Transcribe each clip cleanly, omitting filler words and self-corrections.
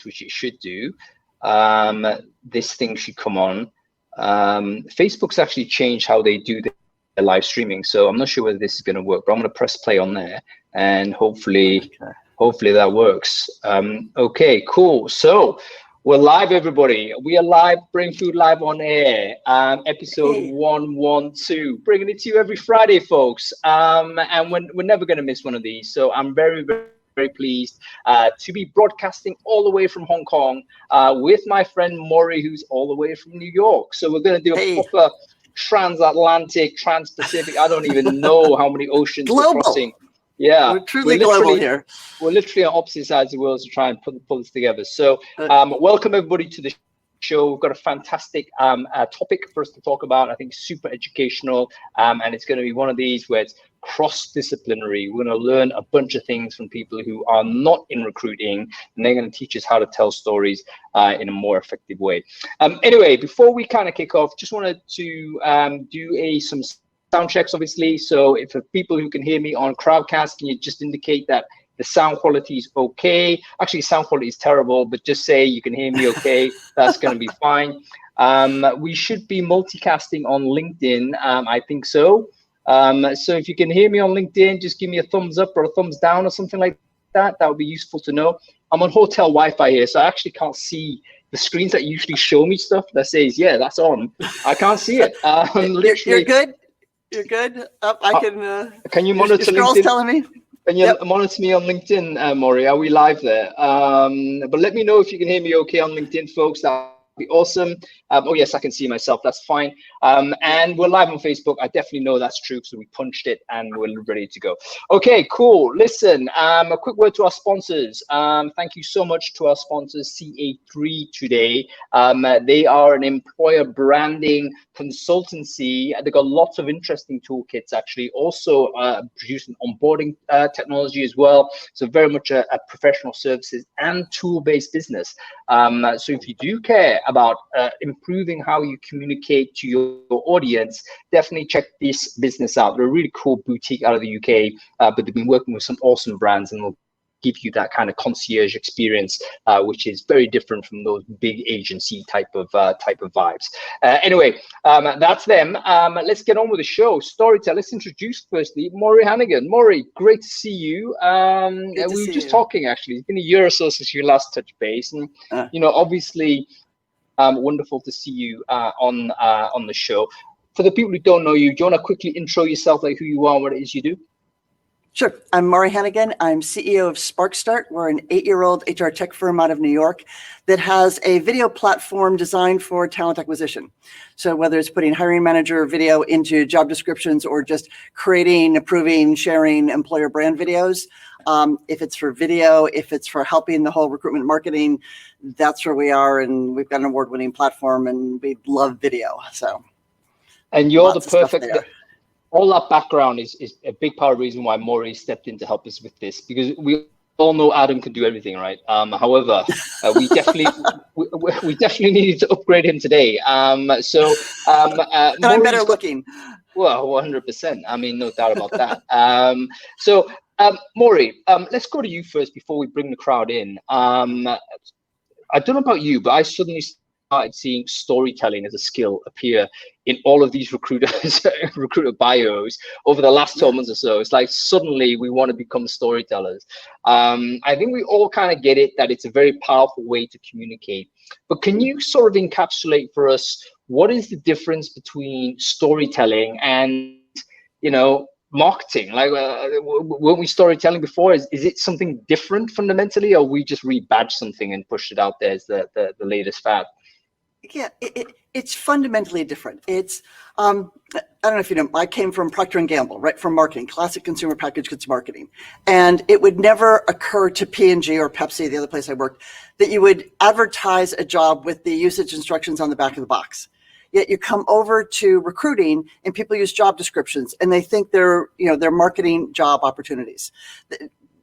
which it should do, this thing should come on. Facebook's actually changed how they do their live streaming, so I'm not sure whether this is going to work, but I'm going to press play on there, and hopefully that works. Okay, cool. So we're live, everybody. We are live, Brainfood live on air, episode 112, bringing it to you every Friday, folks. And we're never going to miss one of these, so I'm very pleased to be broadcasting all the way from Hong Kong with my friend Maury, who's all the way from New York. So we're going to do a proper transatlantic, trans-Pacific. I don't even know how many oceans we're crossing. Yeah, we're truly global here. We're literally on opposite sides of the world to try and pull this together. So welcome everybody to the show. We've got a fantastic topic for us to talk about. I think super educational, and it's going to be one of these where it's cross-disciplinary. We're going to learn a bunch of things from people who are not in recruiting, and they're going to teach us how to tell stories in a more effective way. Anyway, before we kind of kick off, just wanted to do some sound checks, obviously. So if for people who can hear me on Crowdcast, can you just indicate that the sound quality is okay? Actually, sound quality is terrible, but just say you can hear me okay. That's going to be fine. We should be multicasting on LinkedIn. I think so. So if you can hear me on LinkedIn, just give me a thumbs up or a thumbs down or something like that. That would be useful to know. I'm on hotel Wi-Fi here, so I actually can't see the screens that usually show me stuff that says, yeah, that's on. I can't see it. You're good? You're good? I can you monitor LinkedIn? Girl's telling me. Can you monitor me on LinkedIn, Maury? Are we live there? But let me know if you can hear me okay on LinkedIn, folks. That would be awesome. Oh, yes, I can see myself. That's fine. And we're live on Facebook. I definitely know that's true, so we punched it and we're ready to go. Okay, cool. Listen, a quick word to our sponsors. Thank you so much to our sponsors, CA3 today. They are an employer branding consultancy. They've got lots of interesting toolkits, actually. Also producing onboarding technology as well. So very much a professional services and tool-based business. So if you do care about improving how you communicate to your audience, definitely check this business out. They're a really cool boutique out of the UK, but they've been working with some awesome brands, and will give you that kind of concierge experience, which is very different from those big agency type of vibes. Anyway, that's them. Let's get on with the show. Storyteller. Let's introduce firstly Maury Hannigan. Maury, great to see you. We were just talking, actually. It's been a year or so since you last touched base, and you know, obviously, wonderful to see you on the show. For the people who don't know you, do you want to quickly intro yourself, like who you are and what it is you do? Sure. I'm Maury Hannigan. I'm CEO of SparkStart. We're an 8-year-old HR tech firm out of New York that has a video platform designed for talent acquisition. So whether it's putting hiring manager video into job descriptions or just creating, approving, sharing employer brand videos, if it's for video, if it's for helping the whole recruitment marketing, that's where we are. And we've got an award-winning platform, and we love video. So, and you're the perfect. All that background is a big part of the reason why Maury stepped in to help us with this, because we all know Adam can do everything, right? However, we definitely needed to upgrade him today. And I'm better looking. Well, 100%. I mean, no doubt about that. Maury, let's go to you first before we bring the crowd in. I don't know about you, but I suddenly started seeing storytelling as a skill appear in all of these recruiter bios over the last 12 months or so. It's like suddenly we want to become storytellers. I think we all kind of get it, that it's a very powerful way to communicate. But can you sort of encapsulate for us, what is the difference between storytelling and, you know, marketing? Like, weren't we storytelling before? Is it something different fundamentally, or we just rebadged something and pushed it out there as the latest fad? Yeah, it's fundamentally different. It's, I don't know if you know, I came from Procter & Gamble, right, from marketing, classic consumer packaged goods marketing. And it would never occur to P&G or Pepsi, the other place I worked, that you would advertise a job with the usage instructions on the back of the box. Yet you come over to recruiting and people use job descriptions and they think they're marketing job opportunities.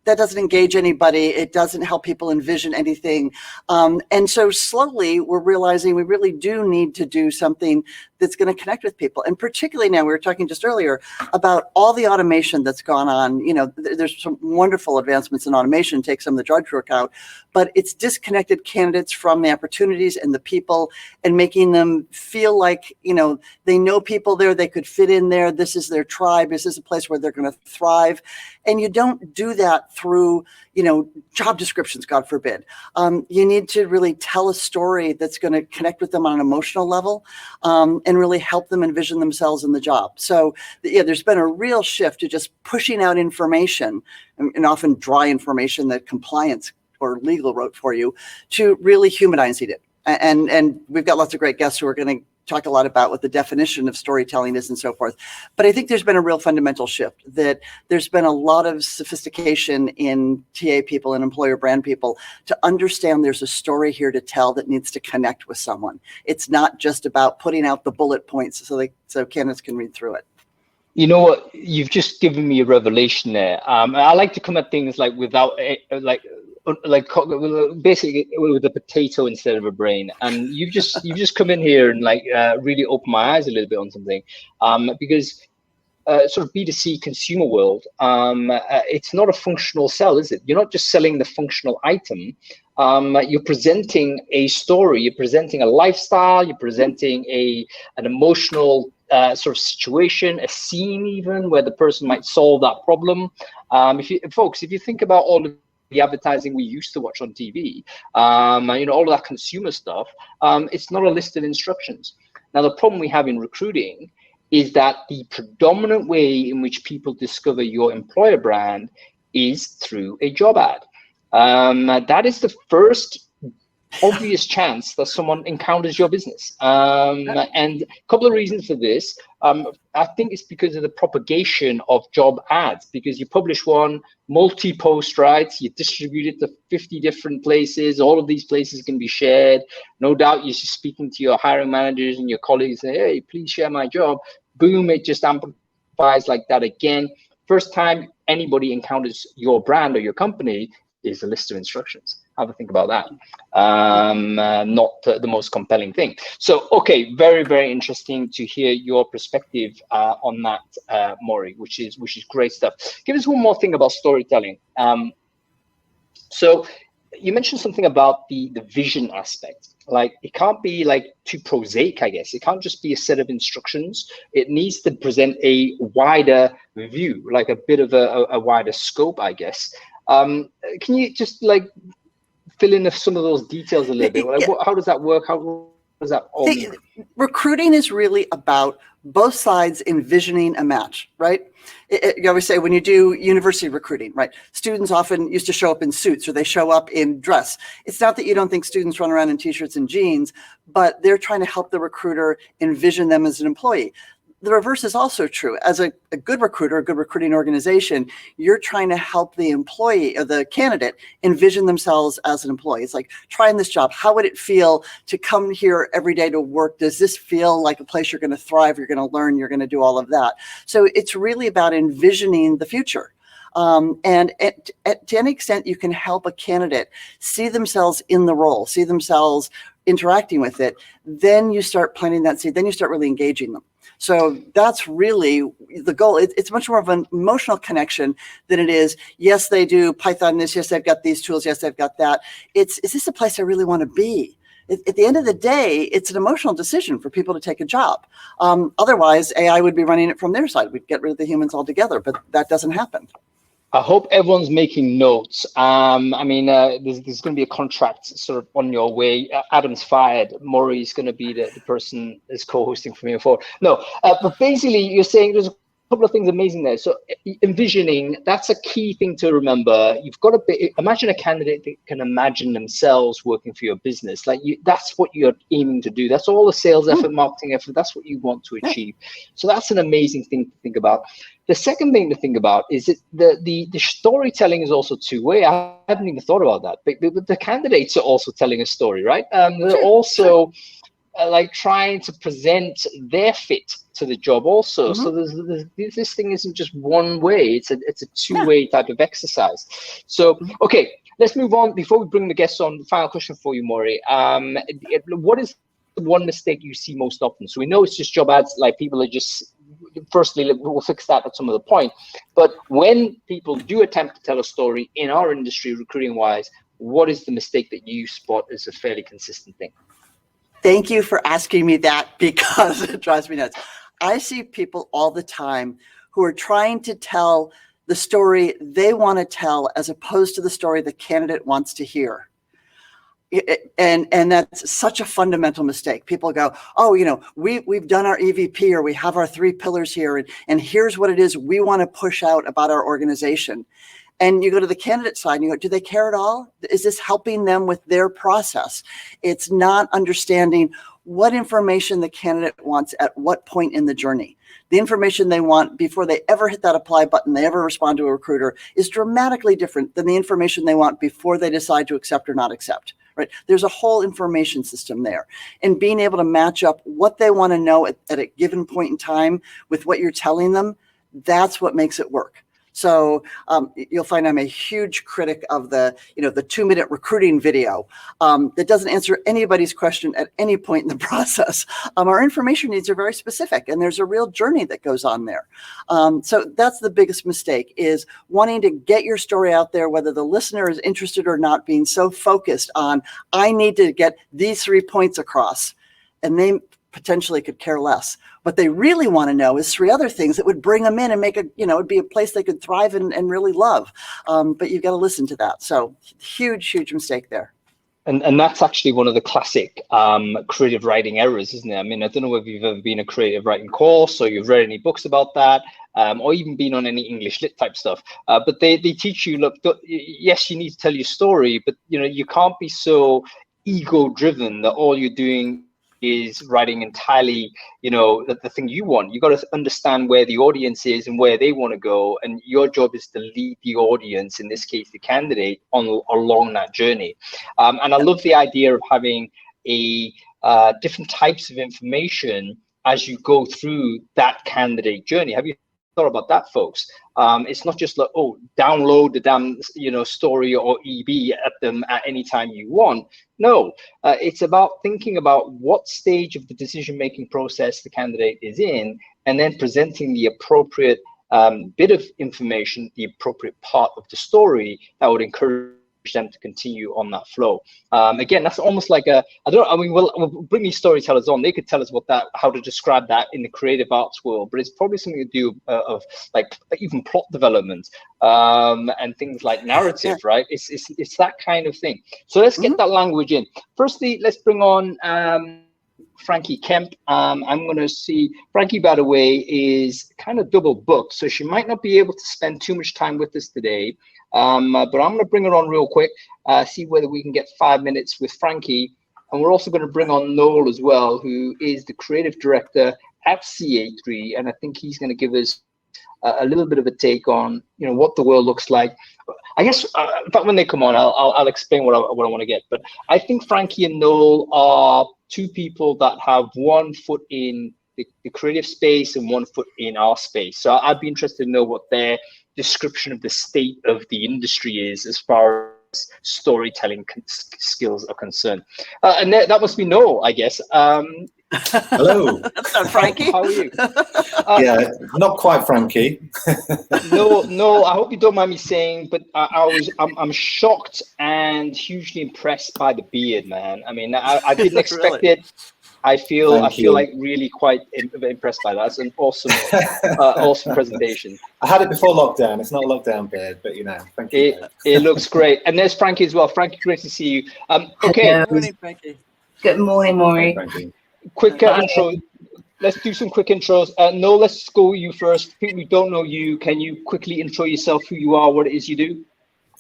That doesn't engage anybody. It doesn't help people envision anything. And so slowly we're realizing we really do need to do something that's going to connect with people. And particularly now, we were talking just earlier about all the automation that's gone on. You know, there's some wonderful advancements in automation, take some of the drudge work out, but it's disconnected candidates from the opportunities and the people and making them feel like, you know, they know people there, they could fit in there. This is their tribe. This is a place where they're going to thrive. And you don't do that through, you know, job descriptions, God forbid. You need to really tell a story that's going to connect with them on an emotional level, and really help them envision themselves in the job. So yeah, there's been a real shift to just pushing out information, and often dry information that compliance or legal wrote for you, to really humanizing it. And we've got lots of great guests who are going to talk a lot about what the definition of storytelling is and so forth. But I think there's been a real fundamental shift, that there's been a lot of sophistication in TA people and employer brand people to understand there's a story here to tell that needs to connect with someone. It's not just about putting out the bullet points so candidates can read through it. You know what? You've just given me a revelation there. I like to come at things like without basically with a potato instead of a brain, and you've just come in here and really opened my eyes a little bit on something, because sort of B2C consumer world, it's not a functional sell, is it? You're not just selling the functional item. You're presenting a story, you're presenting a lifestyle, you're presenting an emotional sort of situation, a scene even, where the person might solve that problem. If you think about all of the advertising we used to watch on TV, you know, all of that consumer stuff, it's not a list of instructions. Now, the problem we have in recruiting is that the predominant way in which people discover your employer brand is through a job ad. That is the first obvious chance that someone encounters your business. And a couple of reasons for this. I think it's because of the propagation of job ads, because you publish one, multi-post, right? You distribute it to 50 different places. All of these places can be shared. No doubt you're speaking to your hiring managers and your colleagues, say, hey, please share my job. Boom, it just amplifies like that again. First time anybody encounters your brand or your company is a list of instructions. Have a think about that. Not the most compelling thing. So, okay, very, very interesting to hear your perspective on that, Maury, which is great stuff. Give us one more thing about storytelling. So you mentioned something about the vision aspect. Like, it can't be like too prosaic, I guess. It can't just be a set of instructions. It needs to present a wider view, like a bit of a wider scope, I guess. Can you just fill in some of those details a little bit? Like, how does that work? How does that all mean? Recruiting is really about both sides envisioning a match, right? You always say when you do university recruiting, right? Students often used to show up in suits, or they show up in dress. It's not that you don't think students run around in t-shirts and jeans, but they're trying to help the recruiter envision them as an employee. The reverse is also true. As a good recruiter, a good recruiting organization, you're trying to help the employee or the candidate envision themselves as an employee. It's like, trying this job, how would it feel to come here every day to work? Does this feel like a place you're going to thrive, you're going to learn, you're going to do all of that? So it's really about envisioning the future. And to any extent you can help a candidate see themselves in the role, see themselves interacting with it, then you start planting that seed, then you start really engaging them. So that's really the goal. It's much more of an emotional connection than it is, yes, they do Python this, yes, they've got these tools, yes, they've got that. Is this a place I really want to be? At the end of the day, it's an emotional decision for people to take a job. Otherwise, AI would be running it from their side. We'd get rid of the humans altogether, but that doesn't happen. I hope everyone's making notes. There's going to be a contract sort of on your way. Adam's fired. Maury's going to be the person that's co-hosting from here forward. No, but basically you're saying there's a couple of things amazing there. So envisioning, that's a key thing to remember. You've got to imagine a candidate that can imagine themselves working for your business. That's what you're aiming to do. That's all the sales effort, marketing effort. That's what you want to achieve. So that's an amazing thing to think about. The second thing to think about is that the storytelling is also two-way. I hadn't even thought about that. But the candidates are also telling a story, right? They're also trying to present their fit to the job also. So this thing isn't just one way. It's a two-way type of exercise. So, okay, let's move on. Before we bring the guests on, the final question for you, Maury. What is one mistake you see most often? So we know it's just job ads, like people are just, firstly, we'll fix that at some of the point. But when people do attempt to tell a story in our industry, recruiting wise, what is the mistake that you spot as a fairly consistent thing? Thank you for asking me that, because it drives me nuts. I see people all the time who are trying to tell the story they want to tell as opposed to the story the candidate wants to hear. And that's such a fundamental mistake. People go, oh, we've done our EVP, or we have our 3 pillars here, and here's what it is we want to push out about our organization. And you go to the candidate side and you go, do they care at all? Is this helping them with their process? It's not understanding what information the candidate wants at what point in the journey. The information they want before they ever hit that apply button, they ever respond to a recruiter, is dramatically different than the information they want before they decide to accept or not accept. Right? There's a whole information system there, and being able to match up what they want to know at a given point in time with what you're telling them, that's what makes it work. So you'll find I'm a huge critic of the 2-minute recruiting video that doesn't answer anybody's question at any point in the process. Our information needs are very specific, and there's a real journey that goes on there. So that's the biggest mistake, is wanting to get your story out there, whether the listener is interested or not, being so focused on, I need to get these 3 points across, and they potentially could care less. What they really want to know is 3 other things that would bring them in and make it'd be a place they could thrive and really love. But you've got to listen to that. So huge mistake there. And that's actually one of the classic creative writing errors, isn't it? I mean, I don't know if you've ever been a creative writing course, or you've read any books about that, or even been on any English lit type stuff. But they teach you, look, yes, you need to tell your story, but you can't be so ego driven that all you're doing is writing entirely, the thing you want. You got to understand where the audience is and where they want to go, and your job is to lead the audience, in this case the candidate, along that journey. And I love the idea of having a different types of information as you go through that candidate journey. Have you thought about that, folks? It's not just like, oh, download the damn story or EB at them at any time you want. No, it's about thinking about what stage of the decision-making process the candidate is in, and then presenting the appropriate bit of information, the appropriate part of the story that would encourage them to continue on that flow. Again, that's almost like we'll bring these storytellers on. They could tell us how to describe that in the creative arts world, but it's probably something to do of like even plot development and things like narrative, right? It's that kind of thing. So let's get that language in. Firstly, let's bring on Frankie Kemp. I'm going to see Frankie, by the way, is kind of double booked, so she might not be able to spend too much time with us today. But I'm going to bring her on real quick, see whether we can get 5 minutes with Frankie. And we're also going to bring on Noel as well, who is the creative director at CA3. And I think he's going to give us a little bit of a take on, what the world looks like. I guess, but when they come on, I'll explain what I want to get. But I think Frankie and Noel are 2 people that have 1 foot in the creative space and 1 foot in our space. So I'd be interested to know what their description of the state of the industry is as far as storytelling skills are concerned. And that must be Noel, I guess. Hello. Frankie. How are you? Yeah, not quite Frankie. No, I hope you don't mind me saying, but I'm shocked and hugely impressed by the beard, man. I mean, I didn't expect it. I feel like really quite impressed by that. It's an awesome, awesome presentation. I had it before lockdown. It's not a lockdown beard, but thank you. It looks great. And there's Frankie as well. Frankie, great to see you. Okay. Good morning, Frankie. Good morning, Maury. Quick intro. Let's do some quick intros. No, let's go with you first. People who don't know you, can you quickly intro yourself, who you are, what it is you do?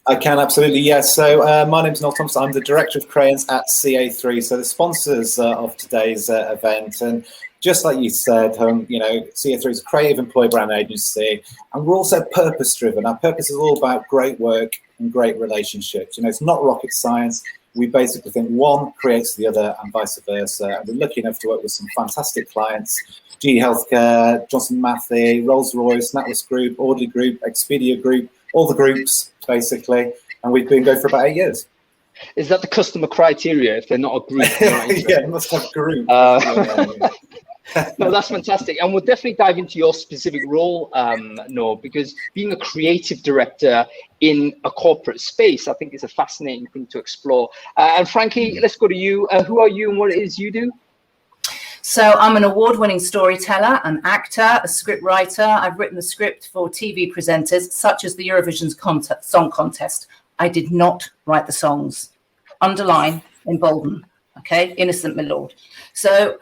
I can, absolutely, yes. So my name's Noel Thompson. I'm the Director of Creatives at CA3, so the sponsors of today's event. And just like you said, CA3 is a creative employee brand agency, and we're also purpose-driven. Our purpose is all about great work and great relationships. It's not rocket science. We basically think one creates the other and vice versa. And we're lucky enough to work with some fantastic clients: GE Healthcare, Johnson Matthey, Rolls-Royce, NatWest Group, Audley Group, Expedia Group, all the groups, basically. And we've been going for about 8 years. Is that the customer criteria? If they're not a group, they're not interested? Yeah, it must have group. No, that's fantastic. And we'll definitely dive into your specific role, Noor, because being a creative director in a corporate space, I think is a fascinating thing to explore. And Frankie, let's go to you. Who are you and what it is you do? So I'm an award-winning storyteller, an actor, a script writer. I've written the script for TV presenters, such as the Eurovision Song Contest. I did not write the songs. Underline, embolden, okay? Innocent, my lord. So,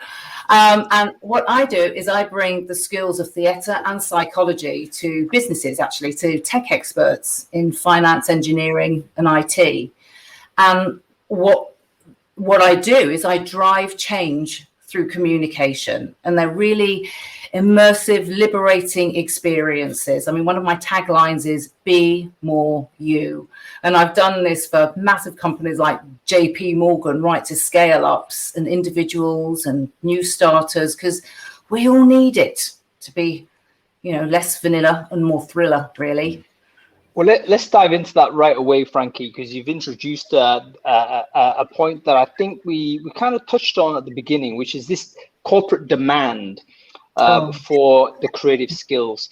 and what I do is I bring the skills of theatre and psychology to businesses, actually, to tech experts in finance, engineering, and IT. And what I do is I drive change through communication, and they're really immersive, liberating experiences. I mean, one of my taglines is be more you. And I've done this for massive companies like JP Morgan, right to scale ups and individuals and new starters, because we all need it to be, you know, less vanilla and more thriller, really. Well, let's dive into that right away, Frankie, because you've introduced a point that I think we kind of touched on at the beginning, which is this corporate demand for the creative skills.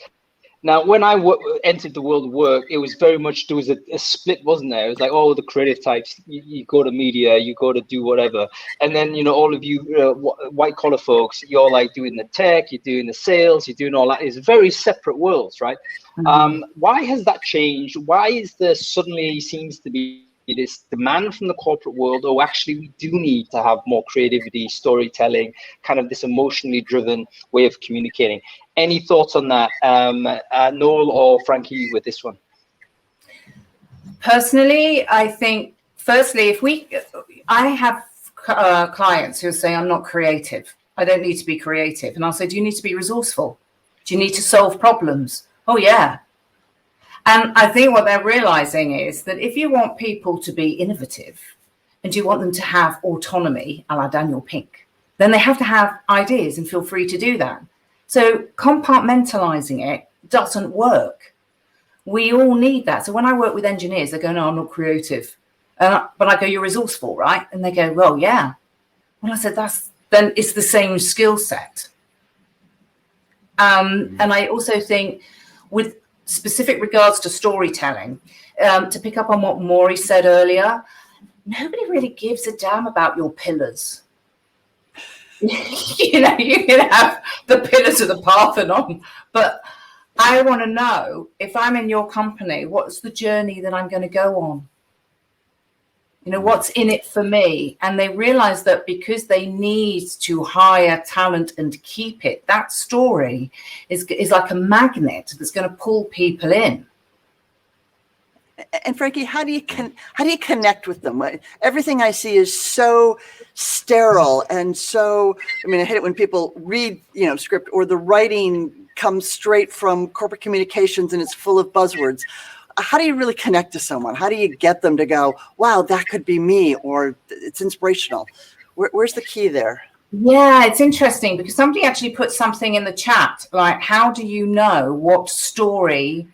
Now, when I entered the world of work, it was very much, there was a split, wasn't there? It was like, oh, the creative types, you go to media, you go to do whatever. And then, you know, all of you white collar folks, you're like doing the tech, you're doing the sales, you're doing all that. It's very separate worlds, right? Mm-hmm. Why has that changed? Why is there suddenly seems to be this demand from the corporate world? Oh, actually, we do need to have more creativity, storytelling, kind of this emotionally driven way of communicating. Any thoughts on that, Noel or Frankie, with this one? Personally, I think, firstly, I have clients who say, I'm not creative. I don't need to be creative. And I'll say, do you need to be resourceful? Do you need to solve problems? Oh, yeah. And I think what they're realizing is that if you want people to be innovative and you want them to have autonomy, a la Daniel Pink, then they have to have ideas and feel free to do that. So compartmentalizing it doesn't work. We all need that. So when I work with engineers, they go, no, I'm not creative. But I go, you're resourceful, right? And they go, well, yeah. Well, I said, then it's the same skill set. And I also think with specific regards to storytelling, to pick up on what Maury said earlier, nobody really gives a damn about your pillars. You know, you can have the pillars of the Parthenon, but I want to know, if I'm in your company, what's the journey that I'm going to go on? You know, what's in it for me? And they realize that because they need to hire talent and keep it, that story is like a magnet that's going to pull people in. And Frankie, how do you connect with them? Everything I see is so sterile and so, I mean, I hate it when people read, you know, script or the writing comes straight from corporate communications and it's full of buzzwords. How do you really connect to someone? How do you get them to go, wow, that could be me, or it's inspirational? Where's the key there? Yeah, it's interesting because somebody actually put something in the chat, like, how do you know what story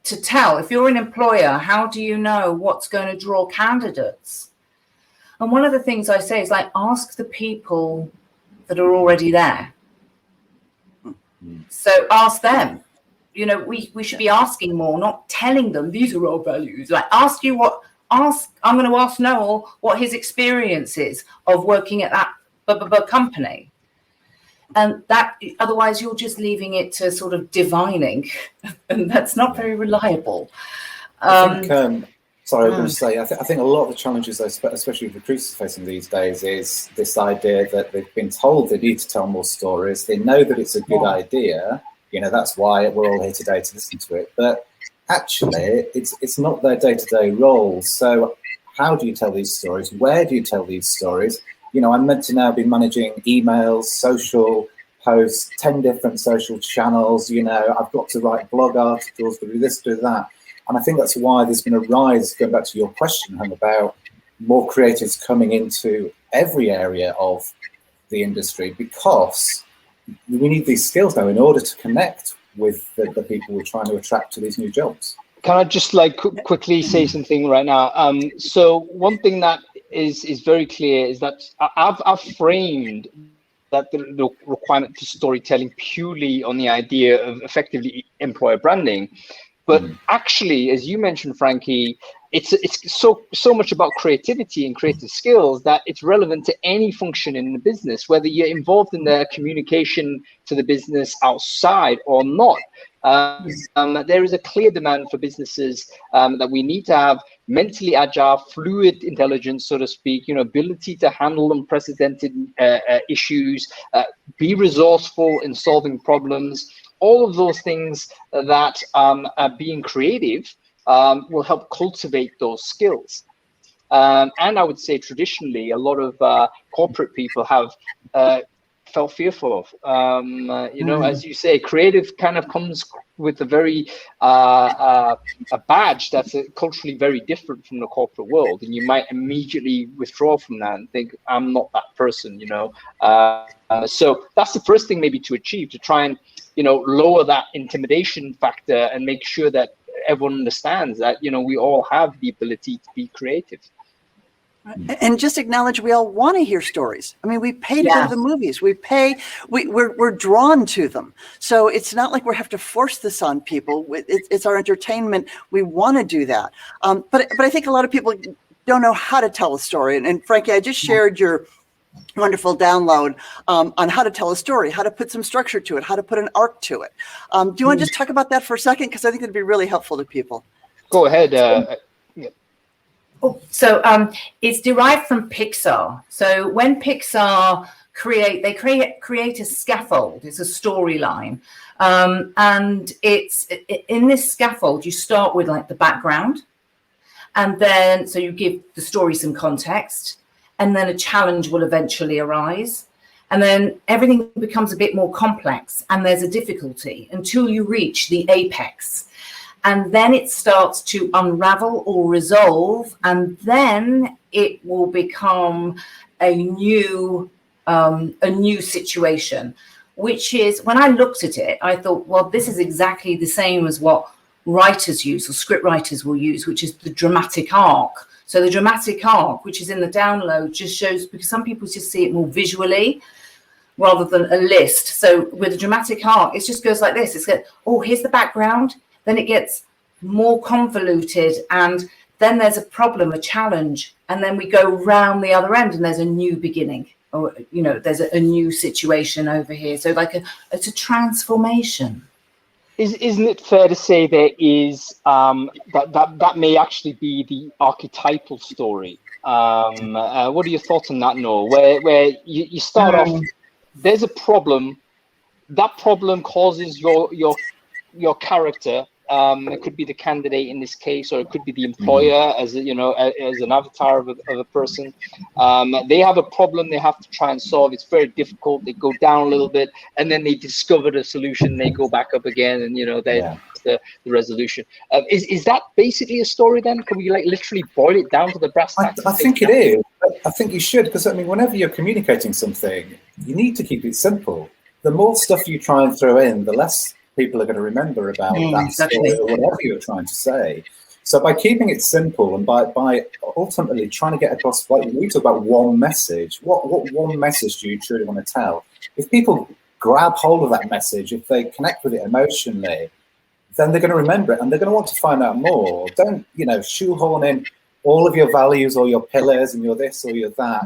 to tell? If you're an employer, how do you know what's going to draw candidates? And one of the things I say is, like, ask the people that are already there. So ask them. You know, we should be asking more, not telling them these are our values. Like, I'm going to ask Noel what his experience is of working at that company. And that, otherwise you're just leaving it to sort of divining, and that's not very reliable. I think, I was going to say, I think a lot of the challenges, especially recruiters facing these days, is this idea that they've been told they need to tell more stories. They know that it's a good idea. You know, that's why we're all here today to listen to it. But actually, it's not their day-to-day role. So how do you tell these stories? Where do you tell these stories? You know, I'm meant to now be managing emails, social posts, 10 different social channels. You know, I've got to write blog articles, do this, do that. And I think that's why there's been a rise, going back to your question, Hung, about more creatives coming into every area of the industry, because we need these skills now in order to connect with the people we're trying to attract to these new jobs. Can I just like quickly say something right now? So one thing that is very clear is that I've framed that the requirement for storytelling purely on the idea of effectively employer branding. But actually, as you mentioned, Frankie, it's so much about creativity and creative skills that it's relevant to any function in the business, whether you're involved in the communication to the business outside or not. There is a clear demand for businesses that we need to have mentally agile, fluid intelligence, so to speak, ability to handle unprecedented issues, be resourceful in solving problems. All of those things that being creative will help cultivate those skills. And I would say traditionally, a lot of corporate people have felt fearful of. As you say, creative kind of comes with a very a badge that's culturally very different from the corporate world, and you might immediately withdraw from that and think, I'm not that person, so that's the first thing maybe to achieve, to try and lower that intimidation factor and make sure that everyone understands that we all have the ability to be creative. And just acknowledge we all want to hear stories. I mean, we pay to go to the movies. We're drawn to them. So it's not like we have to force this on people. It's our entertainment. We want to do that. But I think a lot of people don't know how to tell a story. And Frankie, I just shared your wonderful download on how to tell a story, how to put some structure to it, how to put an arc to it. Do you want to just talk about that for a second? Because I think it'd be really helpful to people. Go ahead. So it's derived from Pixar. So when Pixar create a scaffold. It's a storyline, and it's in this scaffold. You start with like the background, and then so you give the story some context, and then a challenge will eventually arise, and then everything becomes a bit more complex, and there's a difficulty until you reach the apex. And then it starts to unravel or resolve, and then it will become a new situation, which is, when I looked at it, I thought, well, this is exactly the same as what writers use or script writers will use, which is the dramatic arc. So the dramatic arc, which is in the download, just shows, because some people just see it more visually rather than a list. So with a dramatic arc, it just goes like this. It's like, oh, here's the background. Then it gets more convoluted, and then there's a problem, a challenge, and then we go round the other end, and there's a new beginning, or there's a new situation over here. So it's a transformation. Isn't it fair to say there is that may actually be the archetypal story? What are your thoughts on that, Noel? Where you start off, there's a problem. That problem causes your character. It could be the candidate in this case, or it could be the employer as an avatar of a person. They have a problem they have to try and solve. It's very difficult. They go down a little bit, and then they discover the solution. They go back up again, and the resolution. Is that basically a story then? Can we literally boil it down to the brass tacks? I think it is. I think you should, because whenever you're communicating something, you need to keep it simple. The more stuff you try and throw in, the less people are going to remember about that story or whatever you're trying to say. So by keeping it simple and by ultimately trying to get across, like we talk about one message, what one message do you truly want to tell? If people grab hold of that message, if they connect with it emotionally, then they're going to remember it and they're going to want to find out more. Don't, shoehorn in all of your values or your pillars and you're this or you're that,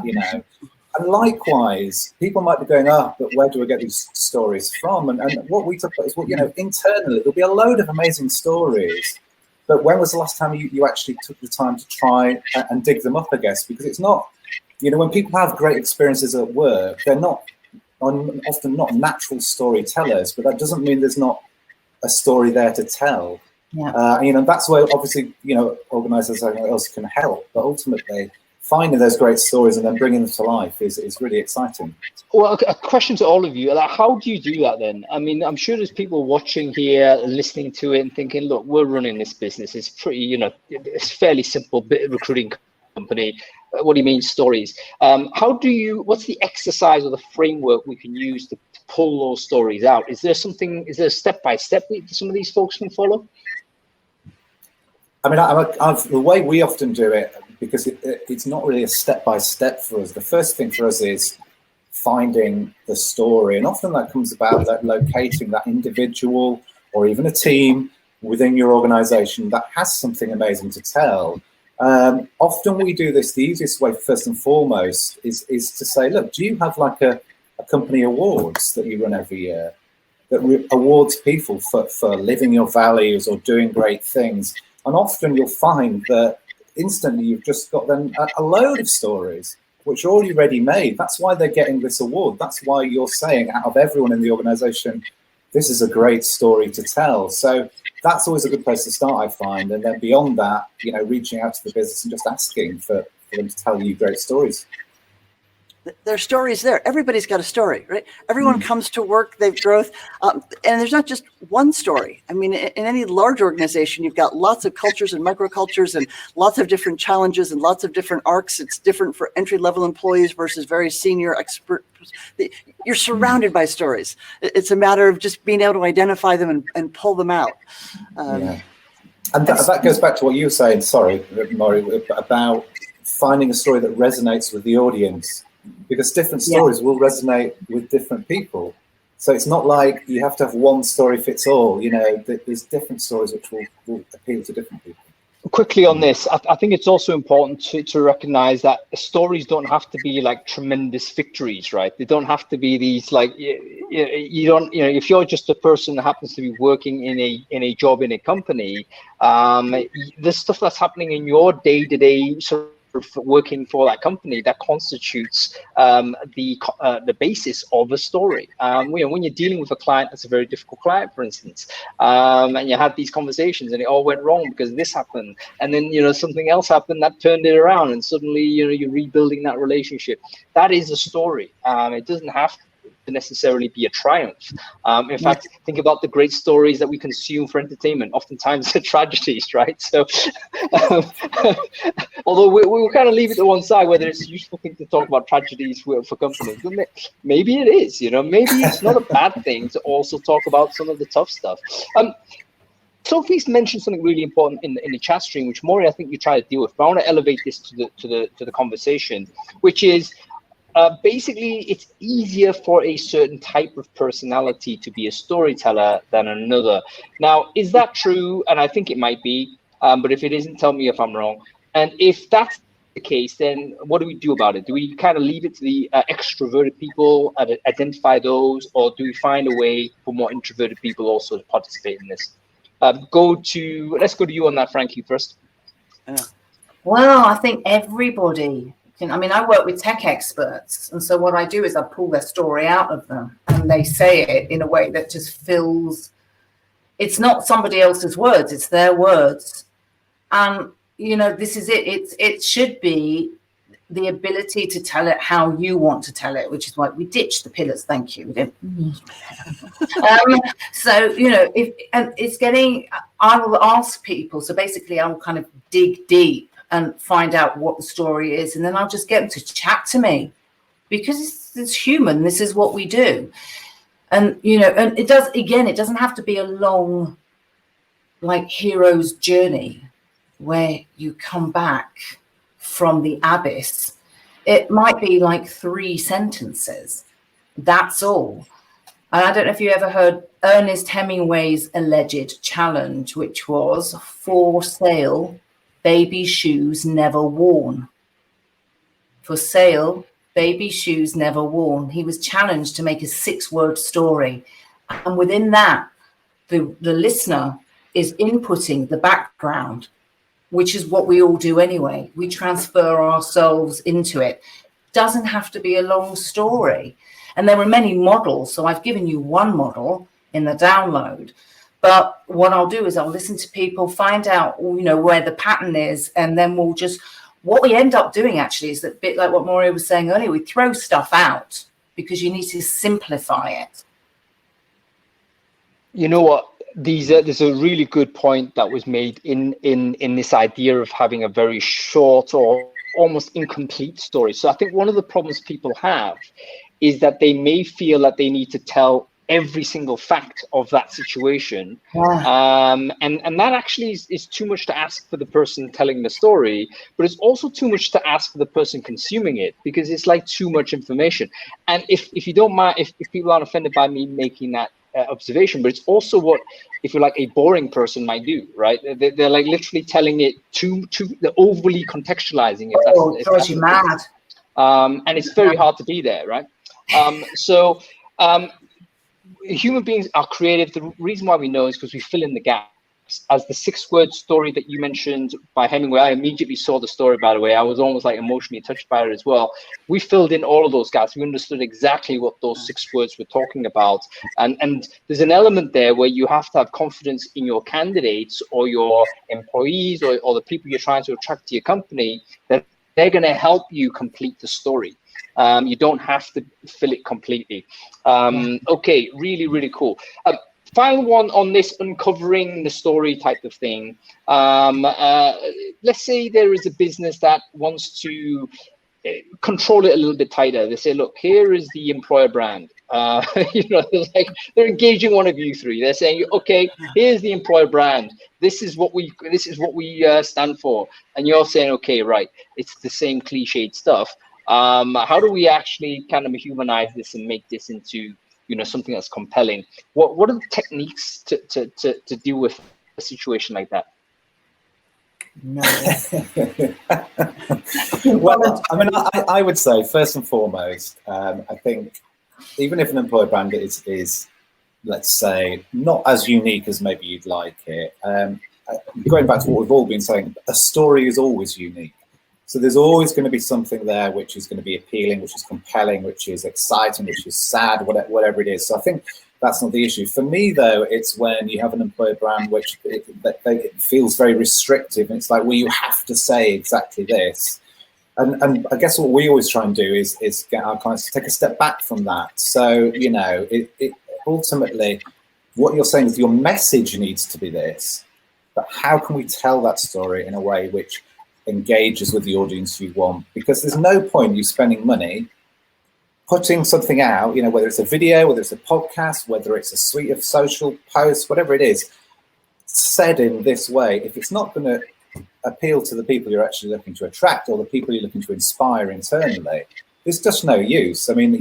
And likewise, people might be going, but where do I get these stories from? And what we talk about is, internally, there'll be a load of amazing stories. But when was the last time you actually took the time to try and dig them up, I guess? Because it's not, when people have great experiences at work, they're often not natural storytellers, but that doesn't mean there's not a story there to tell. Yeah. That's where, obviously, organisers like us can help. But ultimately, finding those great stories and then bringing them to life is really exciting. Well, a question to all of you, how do you do that then? I mean, I'm sure there's people watching here, listening to it and thinking, look, we're running this business. It's pretty, it's fairly simple bit of recruiting company. What do you mean stories? What's the exercise or the framework we can use to pull those stories out? Is there a step-by-step that some of these folks can follow? I mean, the way we often do it, because it's not really a step-by-step for us. The first thing for us is finding the story, and often that comes about that locating that individual or even a team within your organization that has something amazing to tell. Often we do this, the easiest way first and foremost is to say, look, do you have like a company awards that you run every year that awards people for living your values or doing great things? And often you'll find that instantly you've just got them a load of stories which are already ready made. That's why they're getting this award. That's why you're saying, out of everyone in the organization, this is a great story to tell. So that's always a good place to start, I find. And then beyond that, reaching out to the business and just asking for them to tell you great stories. There's stories there. Everybody's got a story, right? Everyone comes to work, they've growth, and there's not just one story. I mean, in any large organization, you've got lots of cultures and microcultures and lots of different challenges and lots of different arcs. It's different for entry-level employees versus very senior experts. You're surrounded by stories. It's a matter of just being able to identify them and pull them out. And that goes back to what you were saying, sorry, Maury, about finding a story that resonates with the audience. Because different stories will resonate with different people. So it's not like you have to have one story fits all. There's different stories which will appeal to different people. Quickly on this, I think it's also important to recognize that stories don't have to be like tremendous victories, right? They don't have to be these like, if you're just a person that happens to be working in a job in a company, the stuff that's happening in your day-to-day sort of working for that company that constitutes the basis of a story. When you're dealing with a client that's a very difficult client, for instance, and you had these conversations and it all went wrong because this happened, and then something else happened that turned it around, and suddenly you're rebuilding that relationship. That is a story. It doesn't have to necessarily be a triumph. In fact, think about the great stories that we consume for entertainment. Oftentimes they're tragedies, right? So although we'll kind of leave it to one side whether it's a useful thing to talk about tragedies for companies. Maybe it is, maybe it's not a bad thing to also talk about some of the tough stuff. Sophie's mentioned something really important in the chat stream, which Maury, I think you try to deal with, but I want to elevate this to the conversation, which is basically, it's easier for a certain type of personality to be a storyteller than another. Now, is that true? And I think it might be, but if it isn't, tell me if I'm wrong. And if that's the case, then what do we do about it? Do we kind of leave it to the extroverted people, identify those, or do we find a way for more introverted people also to participate in this? Let's go to you on that, Frankie, first. Well, I think everybody. I work with tech experts, and so what I do is I pull their story out of them and they say it in a way that just feels, it's not somebody else's words, it's their words. And, this is it. It should be the ability to tell it how you want to tell it, which is why we ditched the pillars. Thank you. I will ask people. So basically I will kind of dig deep and find out what the story is, and then I'll just get them to chat to me, because it's human. This is what we do, and and it doesn't have to be a long, like, hero's journey where you come back from the abyss. It might be like 3 sentences. That's all. And I don't know if you ever heard Ernest Hemingway's alleged challenge, which was for sale. Baby shoes never worn. For sale, baby shoes never worn. He was challenged to make a 6-word story. And within that, the listener is inputting the background, which is what we all do anyway. We transfer ourselves into it. Doesn't have to be a long story. And there are many models. So I've given you one model in the download. But what I'll do is I'll listen to people, find out, where the pattern is, and then what we end up doing actually is that bit like what Maury was saying earlier, we throw stuff out because you need to simplify it. You know what? There's a really good point that was made in this idea of having a very short or almost incomplete story. So I think one of the problems people have is that they may feel that they need to tell every single fact of that situation. And that actually is too much to ask for the person telling the story, but it's also too much to ask for the person consuming it, because it's like too much information. And if you don't mind, if people aren't offended by me making that observation, but it's also what, if you're like, a boring person might do, right? They're like literally telling it they're overly contextualizing it. Drives you mad. And it's very hard to be there, right? Human beings are creative. The reason why we know is because we fill in the gaps. As the 6-word story that you mentioned by Hemingway, I immediately saw the story, by the way. I was almost like emotionally touched by it as well. We filled in all of those gaps. We understood exactly what those 6 words were talking about. And there's an element there where you have to have confidence in your candidates or your employees or the people you're trying to attract to your company, that they're going to help you complete the story. You don't have to fill it completely. Okay, really, really cool. Final one on this uncovering the story type of thing. Let's say there is a business that wants to control it a little bit tighter. They say, look, here is the employer brand. They're engaging one of you three. They're saying, okay, here's the employer brand. This is what we stand for. And you're saying, okay, right, it's the same cliched stuff. How do we actually kind of humanize this and make this into something that's compelling? What are the techniques to deal with a situation like that? No. Well, I mean, I would say first and foremost, I think even if an employer brand is, let's say, not as unique as maybe you'd like it, going back to what we've all been saying, a story is always unique. So there's always going to be something there which is going to be appealing, which is compelling, which is exciting, which is sad, whatever it is. So I think that's not the issue. For me, though, it's when you have an employer brand which it feels very restrictive. And it's like, well, you have to say exactly this. And I guess what we always try and do is get our clients to take a step back from that. So, ultimately, what you're saying is your message needs to be this. But how can we tell that story in a way which engages with the audience you want? Because there's no point you spending money putting something out, whether it's a video, whether it's a podcast, whether it's a suite of social posts, whatever it is, said in this way, if it's not going to appeal to the people you're actually looking to attract or the people you're looking to inspire internally, there's just no use. I mean,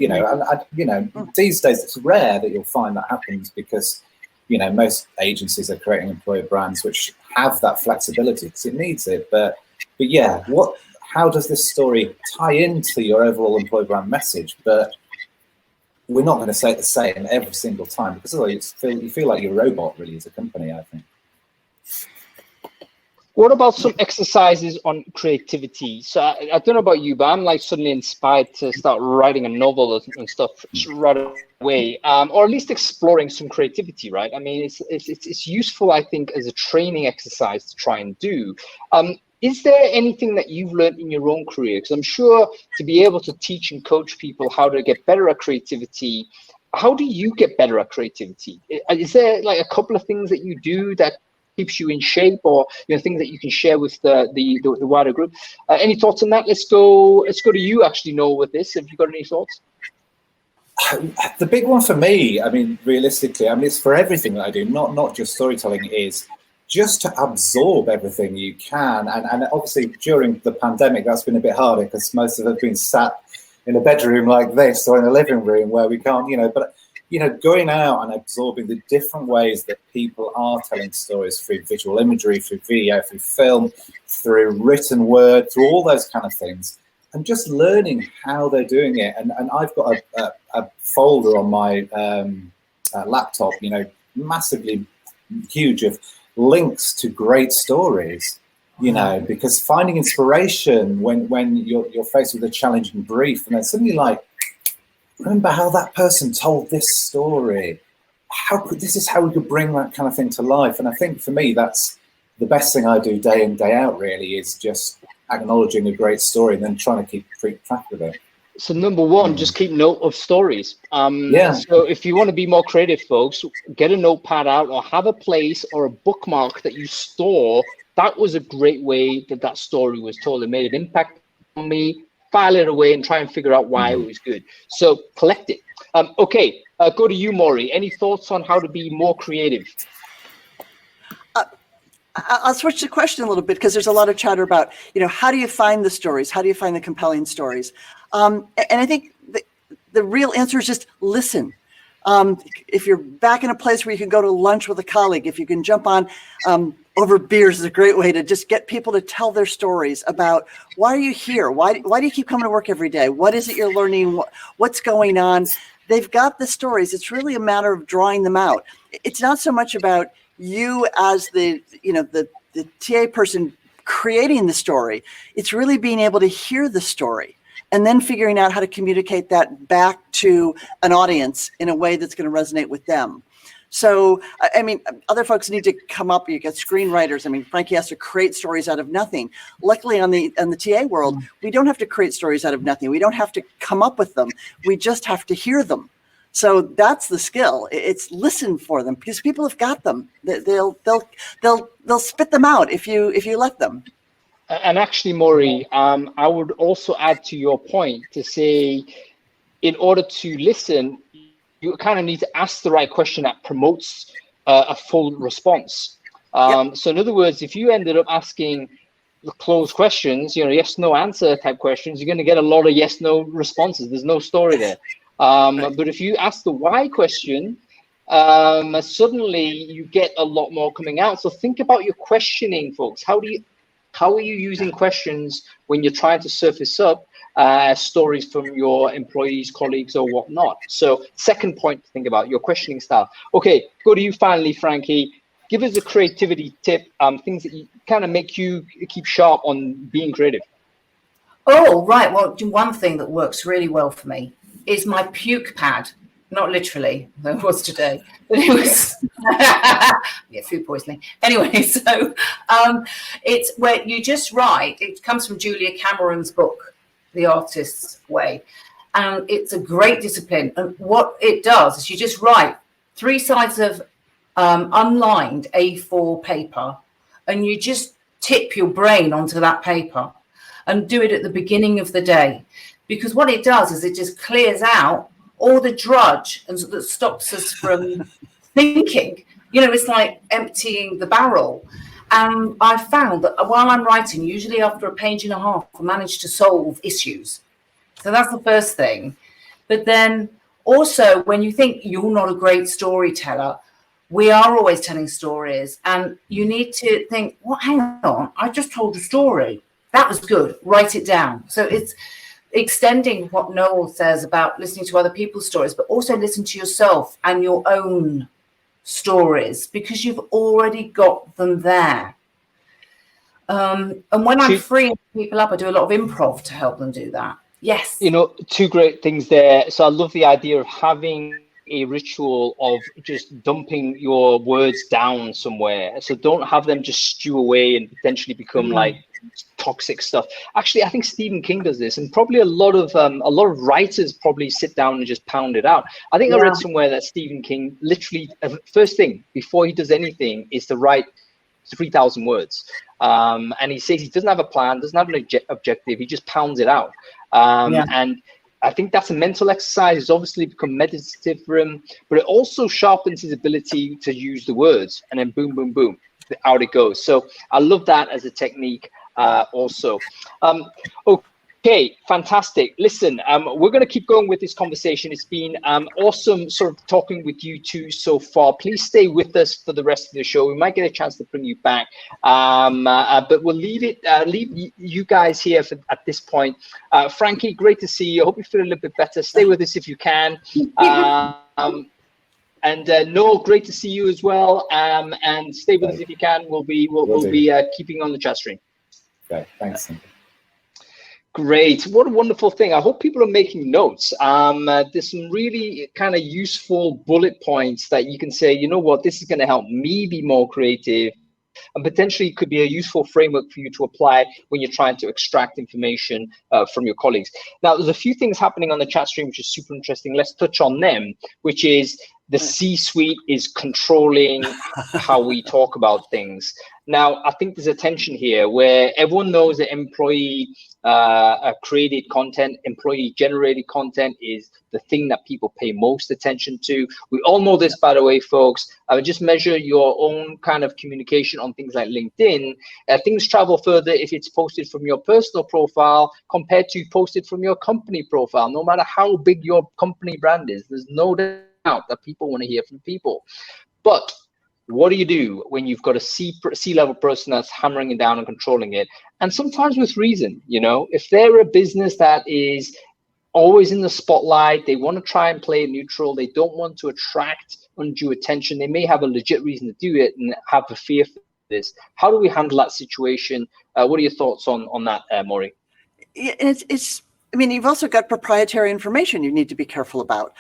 these days it's rare that you'll find that happens because most agencies are creating employer brands which have that flexibility because it needs it. But yeah, how does this story tie into your overall employer brand message? But we're not going to say it the same every single time because otherwise you feel like you're a robot really as a company, I think. What about some exercises on creativity? So I don't know about you, but I'm like suddenly inspired to start writing a novel and stuff right away, or at least exploring some creativity, right? I mean, it's useful, I think, as a training exercise to try and do. Is there anything that you've learned in your own career? Because I'm sure to be able to teach and coach people how to get better at creativity, how do you get better at creativity? Is there like a couple of things that you do that keeps you in shape, or things that you can share with the wider group? Any thoughts on that? Let's go to you, actually, Noel, with this. Have you got any thoughts? The big one for me, I mean, realistically, it's for everything that I do, not just storytelling, is just to absorb everything you can. And obviously during the pandemic, that's been a bit harder because most of us have been sat in a bedroom like this or in a living room where we can't, but going out and absorbing the different ways that people are telling stories through visual imagery, through video, through film, through written word, through all those kind of things, and just learning how they're doing it. And I've got a folder on my laptop, massively huge, of links to great stories, because finding inspiration when you're faced with a challenging brief, and then suddenly like, remember how that person told this story? This is how we could bring that kind of thing to life. And I think for me, that's the best thing I do day in, day out, really, is just acknowledging a great story and then trying to keep track of it. So number one, just keep note of stories. So if you want to be more creative, folks, get a notepad out or have a place or a bookmark that you store. That was a great way that story was told. It made an impact on me. File it away and try and figure out why it was good. So collect it. Okay, go to you, Maury. Any thoughts on how to be more creative? I'll switch the question a little bit, because there's a lot of chatter about, how do you find the stories? How do you find the compelling stories? And I think the real answer is just listen. If you're back in a place where you can go to lunch with a colleague, if you can jump on over beers is a great way to just get people to tell their stories about, why are you here? Why do you keep coming to work every day? What is it you're learning? What's going on? They've got the stories. It's really a matter of drawing them out. It's not so much about you as the TA person creating the story. It's really being able to hear the story and then figuring out how to communicate that back to an audience in a way that's going to resonate with them. So, I mean, other folks need to come up. You get screenwriters. I mean, Frankie has to create stories out of nothing. Luckily, on the TA world, we don't have to create stories out of nothing. We don't have to come up with them. We just have to hear them. So that's the skill. It's listen for them, because people have got them. They'll spit them out if you let them. And actually, Maury, I would also add to your point to say, in order to listen, you kind of need to ask the right question that promotes a full response. So in other words, if you ended up asking the closed questions, yes, no answer type questions, you're going to get a lot of yes, no responses. There's no story there. But if you ask the why question, suddenly you get a lot more coming out. So think about your questioning, folks. How are you using questions when you're trying to surface up stories from your employees, colleagues, or whatnot? So second point to think about, your questioning style. Okay, go to you finally, Frankie. Give us a creativity tip, things that kind of make you keep sharp on being creative. Oh, right. Well, one thing that works really well for me is my puke pad. Not literally, though it was today, but it was food poisoning. Anyway, so it's where you just write. It comes from Julia Cameron's book, The Artist's Way, and it's a great discipline. And what it does is you just write 3 sides of unlined A4 paper, and you just tip your brain onto that paper and do it at the beginning of the day, because what it does is it just clears out all the drudge and that stops us from thinking. It's like emptying the barrel. And I found that while I'm writing, usually after a page and a half, I manage to solve issues. So that's the first thing. But then also, when you think you're not a great storyteller, we are always telling stories, and you need to think, well, hang on, I just told a story. That was good. Write it down. So it's extending what Noel says about listening to other people's stories, but also listen to yourself and your own stories, because you've already got them there. And when I'm freeing people up, I do a lot of improv to help them do that. Yes. 2 great things there. So I love the idea of having a ritual of just dumping your words down somewhere. So don't have them just stew away and potentially become like toxic stuff. Actually, I think Stephen King does this, and probably a lot of writers probably sit down and just pound it out. I think I read somewhere that Stephen King literally first thing before he does anything is to write 3,000 words. And he says he doesn't have a plan, doesn't have an objective. He just pounds it out. And I think that's a mental exercise. It's obviously become meditative for him, but it also sharpens his ability to use the words, and then boom, boom, boom, out it goes. So I love that as a technique also. Okay, fantastic. Listen, we're going to keep going with this conversation. It's been awesome sort of talking with you two so far. Please stay with us for the rest of the show. We might get a chance to bring you back, but we'll leave you guys here at this point. Frankie, great to see you. I hope you feel a little bit better. Stay with us if you can. And Noel, great to see you as well. And stay with us if you can. We'll be keeping on the chat stream. Okay, thanks. Great. What a wonderful thing. I hope people are making notes. There's some really kind of useful bullet points that you can say, you know what, this is going to help me be more creative, and potentially could be a useful framework for you to apply when you're trying to extract information from your colleagues. Now, there's a few things happening on the chat stream which is super interesting. Let's touch on them, which is the C-suite is controlling how we talk about things. Now, I think there's a tension here where everyone knows that employee created content, employee generated content is the thing that people pay most attention to. We all know this, by the way, folks. Just measure your own kind of communication on things like LinkedIn. Things travel further if it's posted from your personal profile compared to posted from your company profile. No matter how big your company brand is, there's no doubt that people want to hear from people. But what do you do when you've got a C-level person that's hammering it down and controlling it? And sometimes with reason, you know, if they're a business that is always in the spotlight, they want to try and play it neutral, they don't want to attract undue attention, they may have a legit reason to do it and have a fear for this. How do we handle that situation? What are your thoughts on that, Maury? It's I mean, you've also got proprietary information you need to be careful about.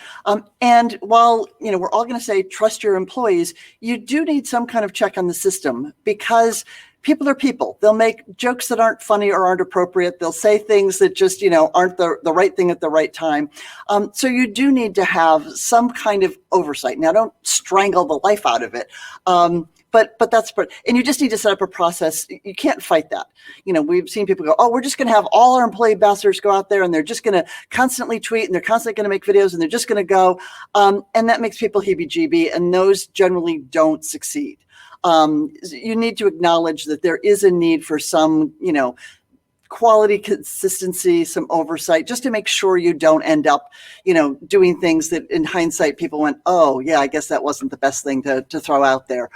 And while, you know, we're all going to say trust your employees, you do need some kind of check on the system, because people are people. They'll make jokes that aren't funny or aren't appropriate. They'll say things that just, you know, aren't the right thing at the right time. So you do need to have some kind of oversight. Now, don't strangle the life out of it. But that's part, and you just need to set up a process. You can't fight that. You know, we've seen people go, oh, we're just going to have all our employee ambassadors go out there and they're just going to constantly tweet and they're constantly going to make videos and they're just going to go. And that makes people heebie-jeebie, and those generally don't succeed. You need to acknowledge that there is a need for some, you know, quality, consistency, some oversight, just to make sure you don't end up, you know, doing things that in hindsight people went, oh yeah, I guess that wasn't the best thing to throw out there.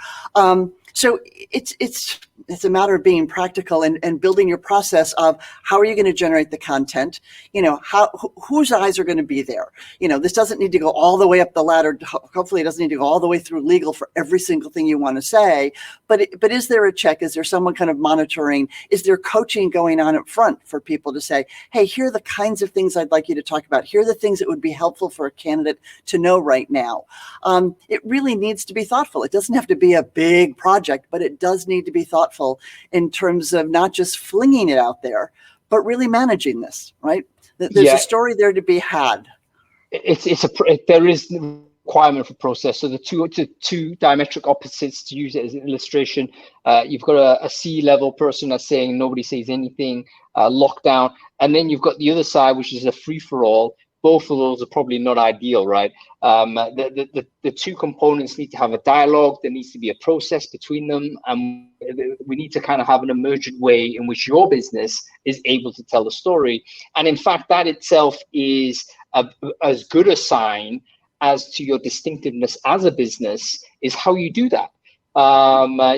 So it's a matter of being practical and building your process of how are you going to generate the content? You know, whose eyes are going to be there? You know, this doesn't need to go all the way up the ladder. Hopefully it doesn't need to go all the way through legal for every single thing you want to say. But is there a check? Is there someone kind of monitoring? Is there coaching going on up front for people to say, hey, here are the kinds of things I'd like you to talk about. Here are the things that would be helpful for a candidate to know right now. It really needs to be thoughtful. It doesn't have to be a big project, but it does need to be thoughtful in terms of not just flinging it out there, but really managing this, right? There's a story there to be had. There is requirement for process. So the two diametric opposites, to use it as an illustration, you've got a C-level person that's saying nobody says anything, lockdown, and then you've got the other side, which is a free-for-all. Both of those are probably not ideal, right? The two components need to have a dialogue. There needs to be a process between them. We need to kind of have an emergent way in which your business is able to tell the story. And in fact, that itself is as good a sign as to your distinctiveness as a business is how you do that.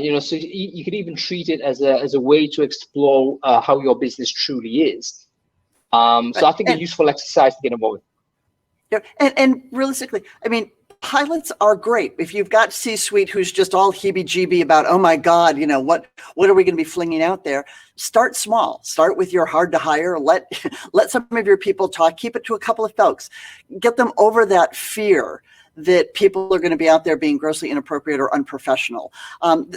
You know, so you could even treat it as a way to explore how your business truly is. So I think a useful exercise to get involved with. Yeah, and realistically, I mean, pilots are great. If you've got C-suite who's just all heebie-jeebie about, oh my God, you know, what are we going to be flinging out there? Start small. Start with your hard to hire. Let some of your people talk. Keep it to a couple of folks. Get them over that fear that people are going to be out there being grossly inappropriate or unprofessional.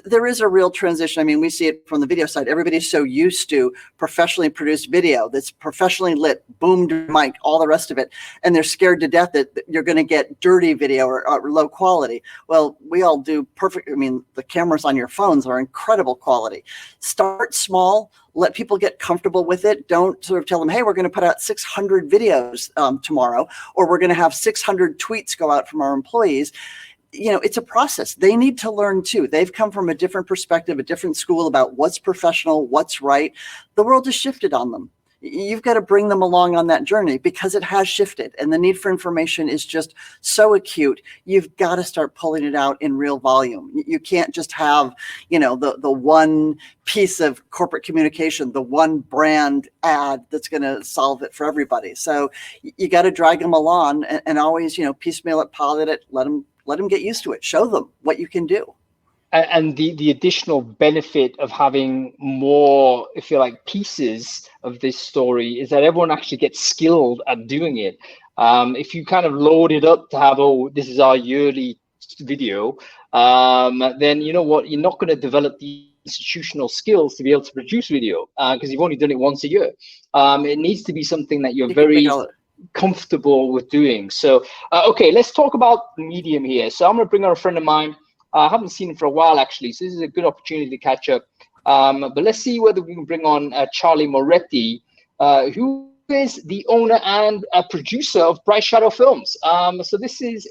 There is a real transition. I mean, we see it from the video side. Everybody's so used to professionally produced video that's professionally lit, boomed mic, all the rest of it. And they're scared to death that you're going to get dirty video or low quality. Well, we all do perfect. I mean, the cameras on your phones are incredible quality. Start small. Let people get comfortable with it. Don't sort of tell them, hey, we're going to put out 600 videos tomorrow, or we're going to have 600 tweets go out from our employees. You know, it's a process. They need to learn too. They've come from a different perspective, a different school about what's professional, what's right. The world has shifted on them. You've got to bring them along on that journey because it has shifted and the need for information is just so acute. You've got to start pulling it out in real volume. You can't just have, you know, the one piece of corporate communication, the one brand ad that's going to solve it for everybody. So you got to drag them along and always, you know, piecemeal it, pilot it, let them get used to it. Show them what you can do. And the additional benefit of having more, if you like, pieces of this story is that everyone actually gets skilled at doing it. If you kind of load it up to have, oh, this is our yearly video, then you know what, you're not going to develop the institutional skills to be able to produce video because you've only done it once a year. It needs to be something that you're very comfortable with doing. So, okay, let's talk about the medium here. So I'm going to bring on a friend of mine. I haven't seen him for a while, actually, so this is a good opportunity to catch up. But let's see whether we can bring on Charlie Moretti, who is the owner and producer of Bright Shadow Films. So this is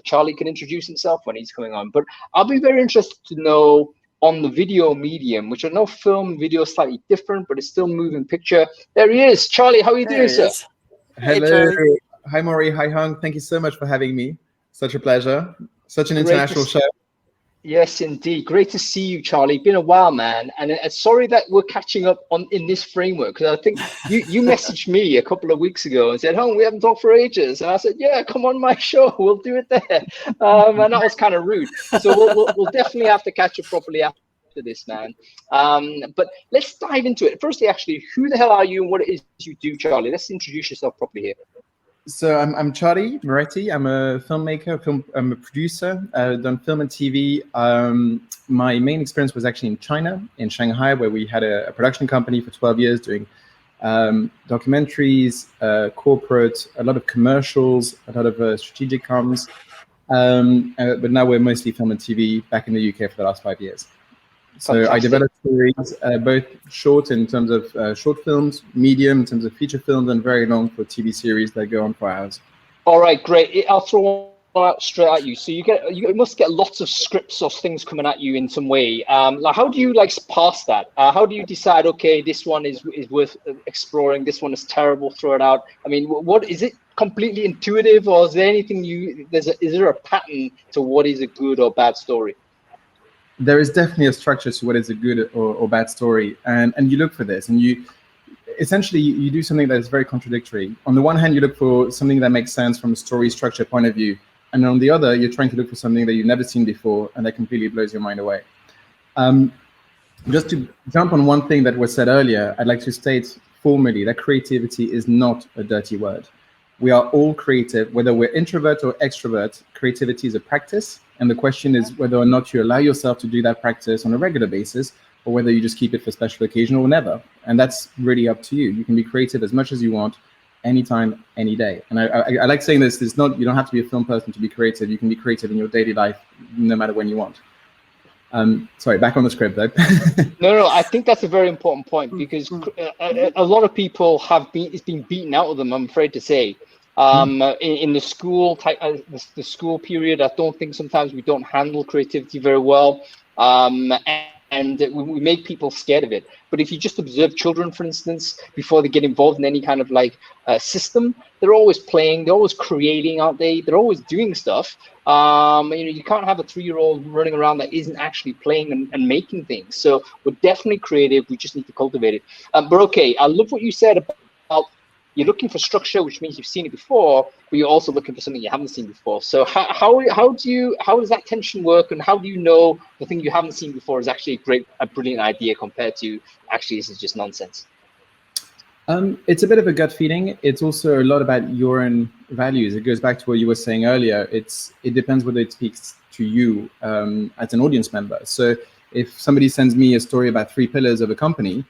Charlie can introduce himself when he's coming on, but I'll be very interested to know on the video medium, which I know film, video is slightly different, but it's still moving picture. There he is. Charlie, how are you doing, sir? Hey, Hello. Charlie. Hi, Maury. Hi, Hung. Thank you so much for having me. Such a pleasure. Such an international show. Yes, indeed. Great to see you, Charlie. Been a while, man. And sorry that we're catching up in this framework, because I think you messaged me a couple of weeks ago and said, "Hung, we haven't talked for ages." And I said, "Yeah, come on my show. We'll do it there." And that was kind of rude. So we'll definitely have to catch up properly after this, man. But let's dive into it. Firstly, actually, who the hell are you and what it is you do, Charlie? Let's introduce yourself properly here. So I'm Charlie Moretti. I'm a filmmaker. I'm a producer. I've done film and TV. My main experience was actually in China, in Shanghai, where we had a production company for 12 years doing documentaries, corporate, a lot of commercials, a lot of strategic comms. But now we're mostly film and TV back in the UK for the last 5 years. So fantastic. I developed stories, both short in terms of short films, medium in terms of feature films, and very long for TV series that go on for hours. All right, great. I'll throw out straight at you. So you must get lots of scripts of things coming at you in some way. Like, how do you pass that? How do you decide? Okay, this one is worth exploring. This one is terrible. Throw it out. I mean, what is it? Completely intuitive, or is there anything is there a pattern to what is a good or bad story? There is definitely a structure to what is a good or bad story, and you look for this, and you essentially you do something that is very contradictory. On the one hand, you look for something that makes sense from a story structure point of view, and on the other, you're trying to look for something that you've never seen before and that completely blows your mind away. Just to jump on one thing that was said earlier, I'd like to state formally that creativity is not a dirty word. We are all creative, whether we're introvert or extrovert. Creativity is a practice. And the question is whether or not you allow yourself to do that practice on a regular basis, or whether you just keep it for special occasion or never. And that's really up to you. You can be creative as much as you want, anytime, any day. And I like saying this, you don't have to be a film person to be creative. You can be creative in your daily life, no matter when you want. Sorry, back on the script though. No, I think that's a very important point, because a lot of people it's been beaten out of them, I'm afraid to say. In the school the school period, I don't think sometimes we don't handle creativity very well, and we make people scared of it. But if you just observe children, for instance, before they get involved in any kind of system, they're always playing, they're always creating, aren't they? They're always doing stuff. You can't have a 3-year-old running around that isn't actually playing and making things. So we're definitely creative. We just need to cultivate it. But okay, I love what you said about you're looking for structure, which means you've seen it before, but you're also looking for something you haven't seen before. So how does that tension work, and how do you know the thing you haven't seen before is actually a brilliant idea compared to actually this is just nonsense? It's a bit of a gut feeling. It's also a lot about your own values. It goes back to what you were saying earlier. It depends whether it speaks to you as an audience member. So if somebody sends me a story about 3 pillars of a company,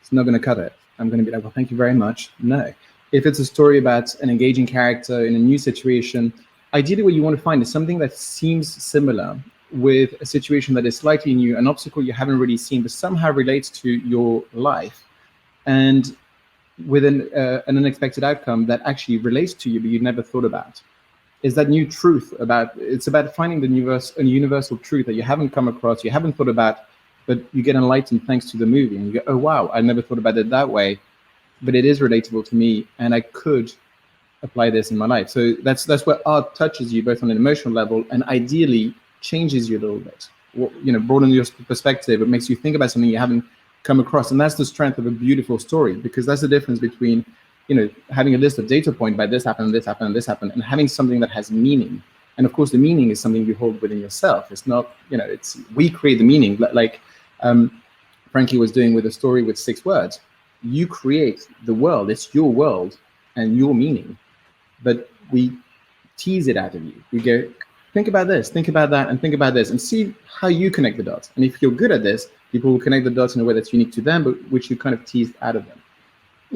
it's not going to cut it. I'm going to be like, well, thank you very much. No. If it's a story about an engaging character in a new situation, ideally what you want to find is something that seems similar with a situation that is slightly new, an obstacle you haven't really seen, but somehow relates to your life, and with an unexpected outcome that actually relates to you, but you've never thought about. Is that new truth it's about finding a universal truth that you haven't come across, you haven't thought about, but you get enlightened thanks to the movie, and you go, oh, wow, I never thought about it that way, but it is relatable to me, and I could apply this in my life. So that's where art touches you, both on an emotional level, and ideally changes you a little bit. Broaden your perspective. It makes you think about something you haven't come across, and that's the strength of a beautiful story, because that's the difference between, having a list of data points by this happened, this happened, this happened, and having something that has meaning. And of course, the meaning is something you hold within yourself. It's not, we create the meaning, like Frankie was doing with a story with 6 words. You create the world. It's your world and your meaning, but we tease it out of you. We go, think about this, think about that, and think about this, and see how you connect the dots. And if you're good at this, people will connect the dots in a way that's unique to them, but which you kind of teased out of them.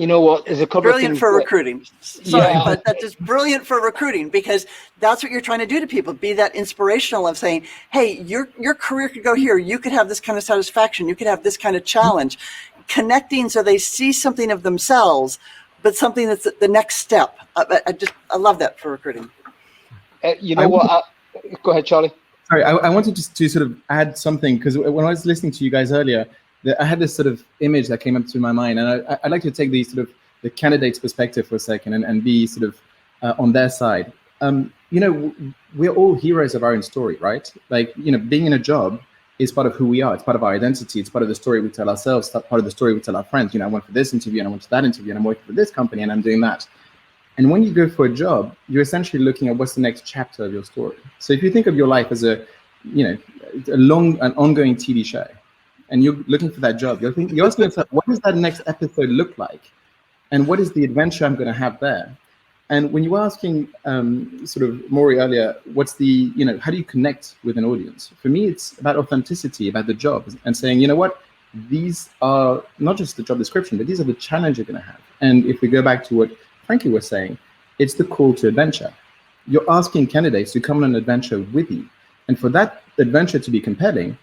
You know what? There's a couple brilliant of things for recruiting. Sorry, Yeah. but that's just brilliant for recruiting, because that's what you're trying to do to people. Be that inspirational of saying, hey, your career could go here. You could have this kind of satisfaction. You could have this kind of challenge. Connecting so they see something of themselves, but something that's the next step. I love that for recruiting. You know what? Go ahead, Charlie. Sorry, I wanted just to sort of add something, because when I was listening to you guys earlier, I had this sort of image that came up to my mind, and I'd like to take the sort of the candidate's perspective for a second and be sort of on their side. We're all heroes of our own story, right? Like, being in a job is part of who we are. It's part of our identity. It's part of the story we tell ourselves. It's part of the story we tell our friends. I went for this interview and I went to that interview and I'm working for this company and I'm doing that. And when you go for a job, you're essentially looking at what's the next chapter of your story. So if you think of your life as an ongoing TV show, and you're looking for that job, you're asking yourself, what does that next episode look like? And what is the adventure I'm going to have there? And when you were asking sort of Maury earlier, what's the, how do you connect with an audience? For me, it's about authenticity, about the job, and saying, you know what, these are not just the job description, but these are the challenge you're going to have. And if we go back to what Frankie was saying, it's the call to adventure. You're asking candidates to come on an adventure with you. And for that adventure to be compelling,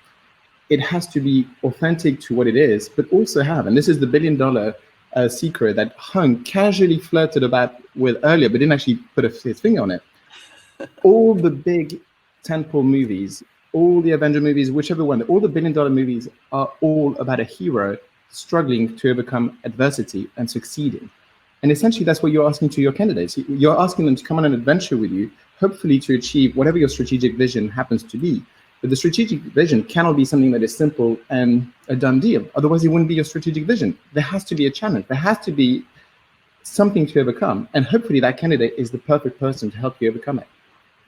it has to be authentic to what it is, but also have, and this is the billion-dollar secret that Hung casually flirted about with earlier, but didn't actually put his finger on it. All the big tentpole movies, all the Avenger movies, whichever one, all the billion-dollar movies are all about a hero struggling to overcome adversity and succeeding. And essentially, that's what you're asking to your candidates. You're asking them to come on an adventure with you, hopefully to achieve whatever your strategic vision happens to be. But the strategic vision cannot be something that is simple and a done deal. Otherwise, it wouldn't be your strategic vision. There has to be a challenge. There has to be something to overcome. And hopefully that candidate is the perfect person to help you overcome it.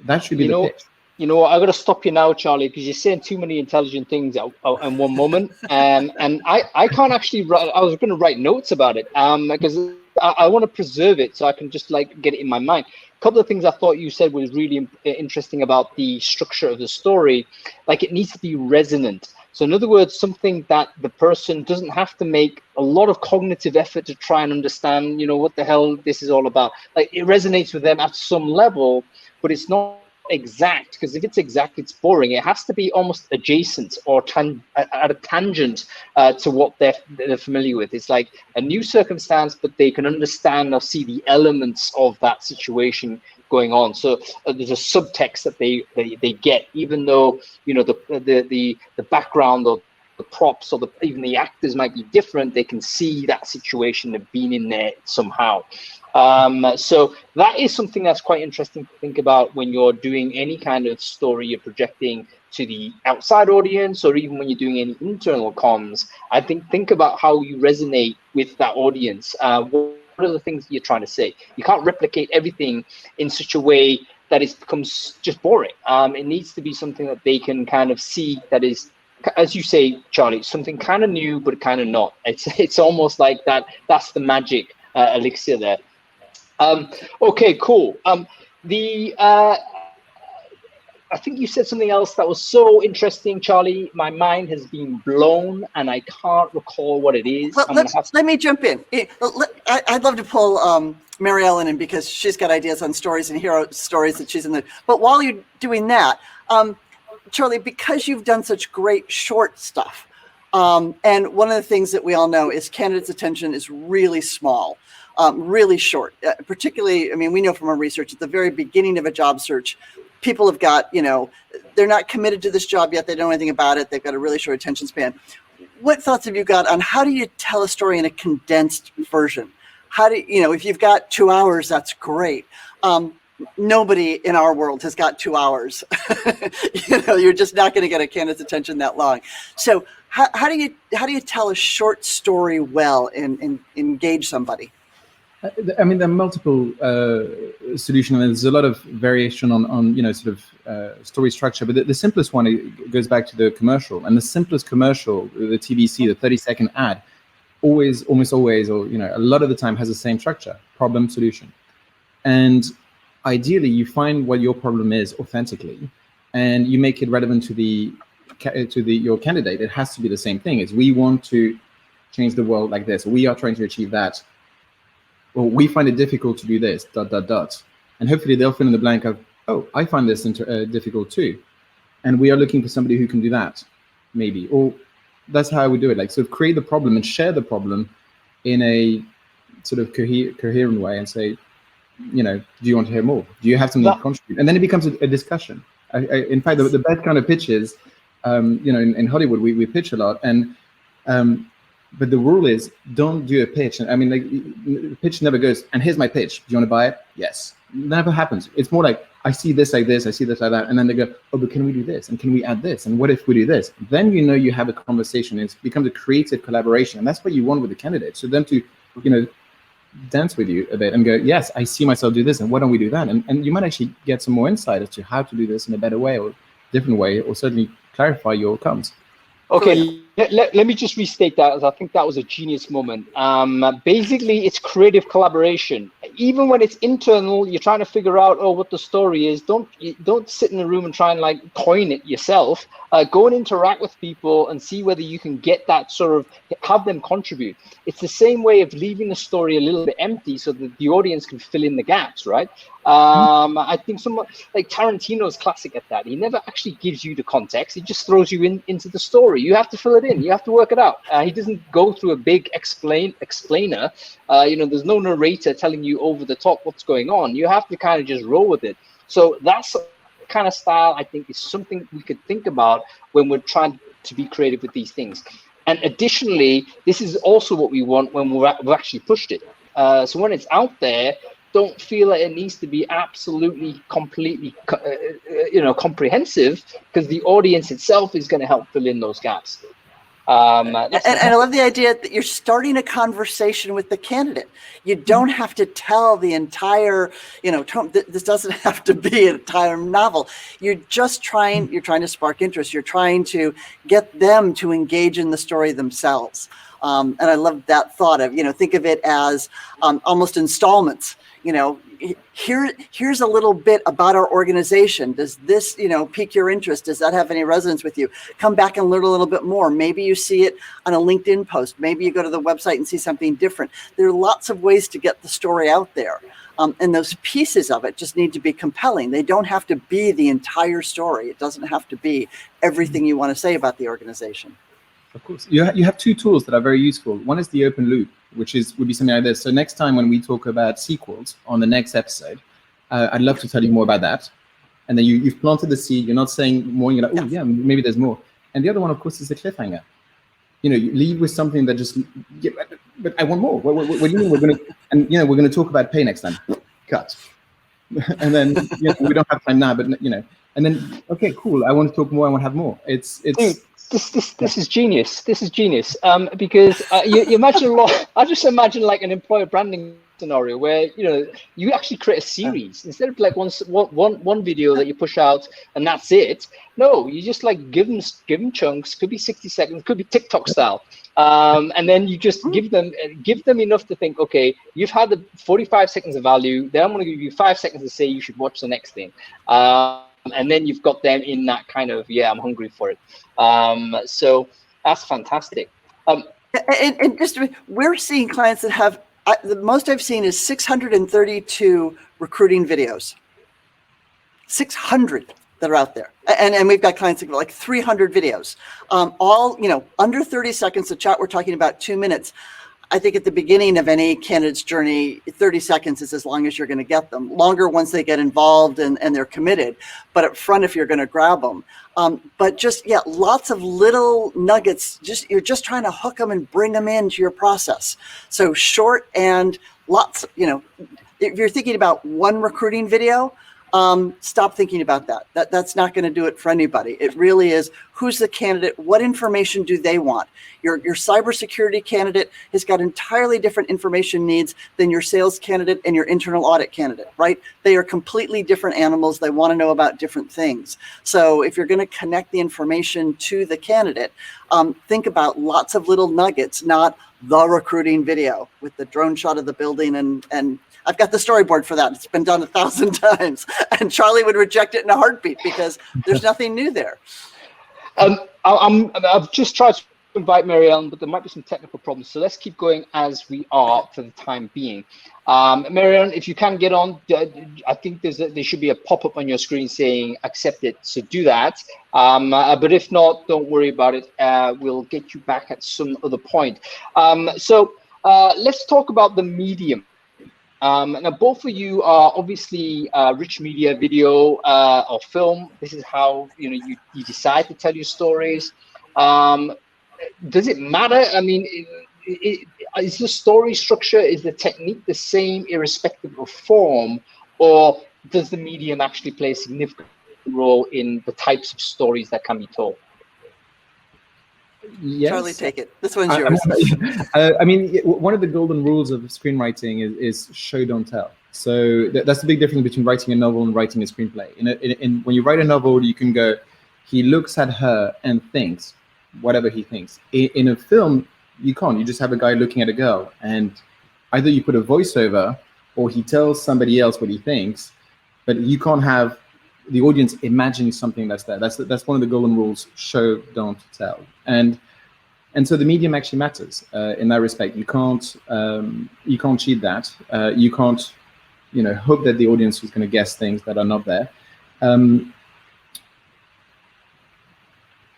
That should be the pitch. You know what? I've got to stop you now, Charlie, because you're saying too many intelligent things in one moment. And I can't actually write. I was going to write notes about it because I want to preserve it so I can just get it in my mind. A couple of things I thought you said was really interesting about the structure of the story. It needs to be resonant. So in other words, something that the person doesn't have to make a lot of cognitive effort to try and understand, what the hell this is all about. It resonates with them at some level, but it's not exact, because if it's exact, it's boring. It has to be almost adjacent or at a tangent to what they're familiar with. It's like a new circumstance, but they can understand or see the elements of that situation going on. So there's a subtext that they get, even though the background or the props or even the actors might be different. They can see that situation of being in there somehow. So that is something that's quite interesting to think about when you're doing any kind of story you're projecting to the outside audience, or even when you're doing any internal comms. I think about how you resonate with that audience. What are the things you're trying to say? You can't replicate everything in such a way that it becomes just boring. It needs to be something that they can kind of see that is, as you say, Charlie, something kind of new, but kind of not. It's almost like that. That's the magic elixir there. Okay, cool. I think you said something else that was so interesting, Charlie. My mind has been blown, and I can't recall what it is. Let me jump in. I'd love to pull Mary Ellen in, because she's got ideas on stories and hero stories that she's in the. But while you're doing that, Charlie, because you've done such great short stuff, and one of the things that we all know is candidates' attention is really small. Really short, particularly, we know from our research at the very beginning of a job search, people have got, they're not committed to this job yet. They don't know anything about it. They've got a really short attention span. What thoughts have you got on how do you tell a story in a condensed version? How do if you've got 2 hours, that's great. Nobody in our world has got 2 hours. You're just not going to get a candidate's attention that long. So how do you tell a short story well and engage somebody? There are multiple solutions, and there's a lot of variation on story structure. But the simplest one, it goes back to the commercial, and the simplest commercial, the TVC, the 30-second ad, almost always, or a lot of the time has the same structure: problem, solution. And ideally, you find what your problem is authentically, and you make it relevant to your candidate. It has to be the same thing. We want to change the world like this. We are trying to achieve that. or we find it difficult to do this, ... And hopefully they'll fill in the blank of, oh, I find this difficult too. And we are looking for somebody who can do that, maybe. Or that's how I would do it. Like, sort of create the problem and share the problem in a sort of coherent way and say, you know, do you want to hear more? Do you have something to contribute? And then it becomes a discussion. In fact, the best kind of pitches, you know, in Hollywood, we pitch a lot. And but the rule is, don't do a pitch. And I mean, like, the pitch never goes, and here's my pitch. Do you want to buy it? Yes. It never happens. It's more like, I see this like this, I see this like that. And then they go, oh, but can we do this? And can we add this? And what if we do this? Then you know you have a conversation. It becomes a creative collaboration. And that's what you want with the candidate. So them to, you know, dance with you a bit and go, yes, I see myself do this. And why don't we do that? And you might actually get some more insight as to how to do this in a better way or different way, or certainly clarify your outcomes. Okay, let me just restate that, as I think that was a genius moment. Basically, it's creative collaboration. Even when it's internal, you're trying to figure out, oh, what the story is. Don't sit in a room and try and like coin it yourself. Go and interact with people and see whether you can get that sort of, have them contribute. It's the same way of leaving the story a little bit empty so that the audience can fill in the gaps, right? I think someone like Tarantino's classic at that. He never actually gives you the context. He just throws you into the story. You have to fill it in. You have to work it out. He doesn't go through a big explainer. You know, there's no narrator telling you over the top what's going on. You have to kind of just roll with it. So that's kind of style, I think, is something we could think about when we're trying to be creative with these things. And additionally, this is also what we want when we've actually pushed it. So when it's out there, don't feel like it needs to be absolutely, completely, you know, comprehensive, because the audience itself is going to help fill in those gaps. And I love the idea that you're starting a conversation with the candidate. You don't have to tell the entire, you know, this doesn't have to be an entire novel. You're trying to spark interest. You're trying to get them to engage in the story themselves. And I love that thought of, you know, think of it as almost installments. You know, here's a little bit about our organization. Does this, you know, pique your interest? Does that have any resonance with you? Come back and learn a little bit more. Maybe you see it on a LinkedIn post. Maybe you go to the website and see something different. There are lots of ways to get the story out there. And those pieces of it just need to be compelling. They don't have to be the entire story. It doesn't have to be everything you want to say about the organization. Of course. You have two tools that are very useful. One is the open loop, which would be something like this. So next time when we talk about sequels on the next episode, I'd love to tell you more about that. And then you've planted the seed. You're not saying more. You're like, oh, yeah, maybe there's more. And the other one, of course, is the cliffhanger. You know, you leave with something that just, yeah, but I want more. What do you mean we're going to, and, you know, we're going to talk about pay next time. Cut. And then, you know, we don't have time now, but, you know, and then, okay, cool. I want to talk more. I want to have more. It's. This is genius. This is genius. Because you imagine a lot. I just imagine like an employer branding scenario where, you know, you actually create a series instead of like one video that you push out and that's it. No, you just like give them chunks. Could be 60 seconds. Could be TikTok style. And then you just give them enough to think. Okay, you've had the 45 seconds of value. Then I'm going to give you 5 seconds to say you should watch the next thing. And then you've got them in that kind of, yeah, I'm hungry for it. So that's fantastic. And just, we're seeing clients that have, the most I've seen is 632 recruiting videos. 600 that are out there. And we've got clients that go like 300 videos. All, you know, under 30 seconds. The chat we're talking about 2 minutes. I think at the beginning of any candidate's journey, 30 seconds is as long as you're going to get them. Longer once they get involved and they're committed, but up front if you're going to grab them. But just, yeah, lots of little nuggets. You're just trying to hook them and bring them into your process. So short and lots, you know, if you're thinking about one recruiting video, stop thinking about that. That's not going to do it for anybody. It really is, who's the candidate? What information do they want? Your cybersecurity candidate has got entirely different information needs than your sales candidate and your internal audit candidate, right? They are completely different animals. They want to know about different things. So if you're going to connect the information to the candidate, think about lots of little nuggets, not the recruiting video with the drone shot of the building and I've got the storyboard for that. It's been done 1,000 times. And Charlie would reject it in a heartbeat because there's nothing new there. I've just tried to invite Marianne, but there might be some technical problems. So let's keep going as we are for the time being. Marianne, if you can get on, I think there should be a pop-up on your screen saying accept it. So do that. But if not, don't worry about it. We'll get you back at some other point. So let's talk about the medium. Now, both of you are obviously rich media, video or film. This is how you decide to tell your stories. Does it matter? I mean, is the story structure, is the technique the same irrespective of form, or does the medium actually play a significant role in the types of stories that can be told? Yes. Charlie, take it. This one's yours. I mean, one of the golden rules of screenwriting is show, don't tell. So that's the big difference between writing a novel and writing a screenplay. When you write a novel, you can go, he looks at her and thinks whatever he thinks. In a film, you can't. You just have a guy looking at a girl, and either you put a voiceover or he tells somebody else what he thinks, but you can't have the audience imagine something that's there. That's one of the golden rules: show, don't tell. And so the medium actually matters in that respect. You can't cheat that. You can't hope that the audience is going to guess things that are not there.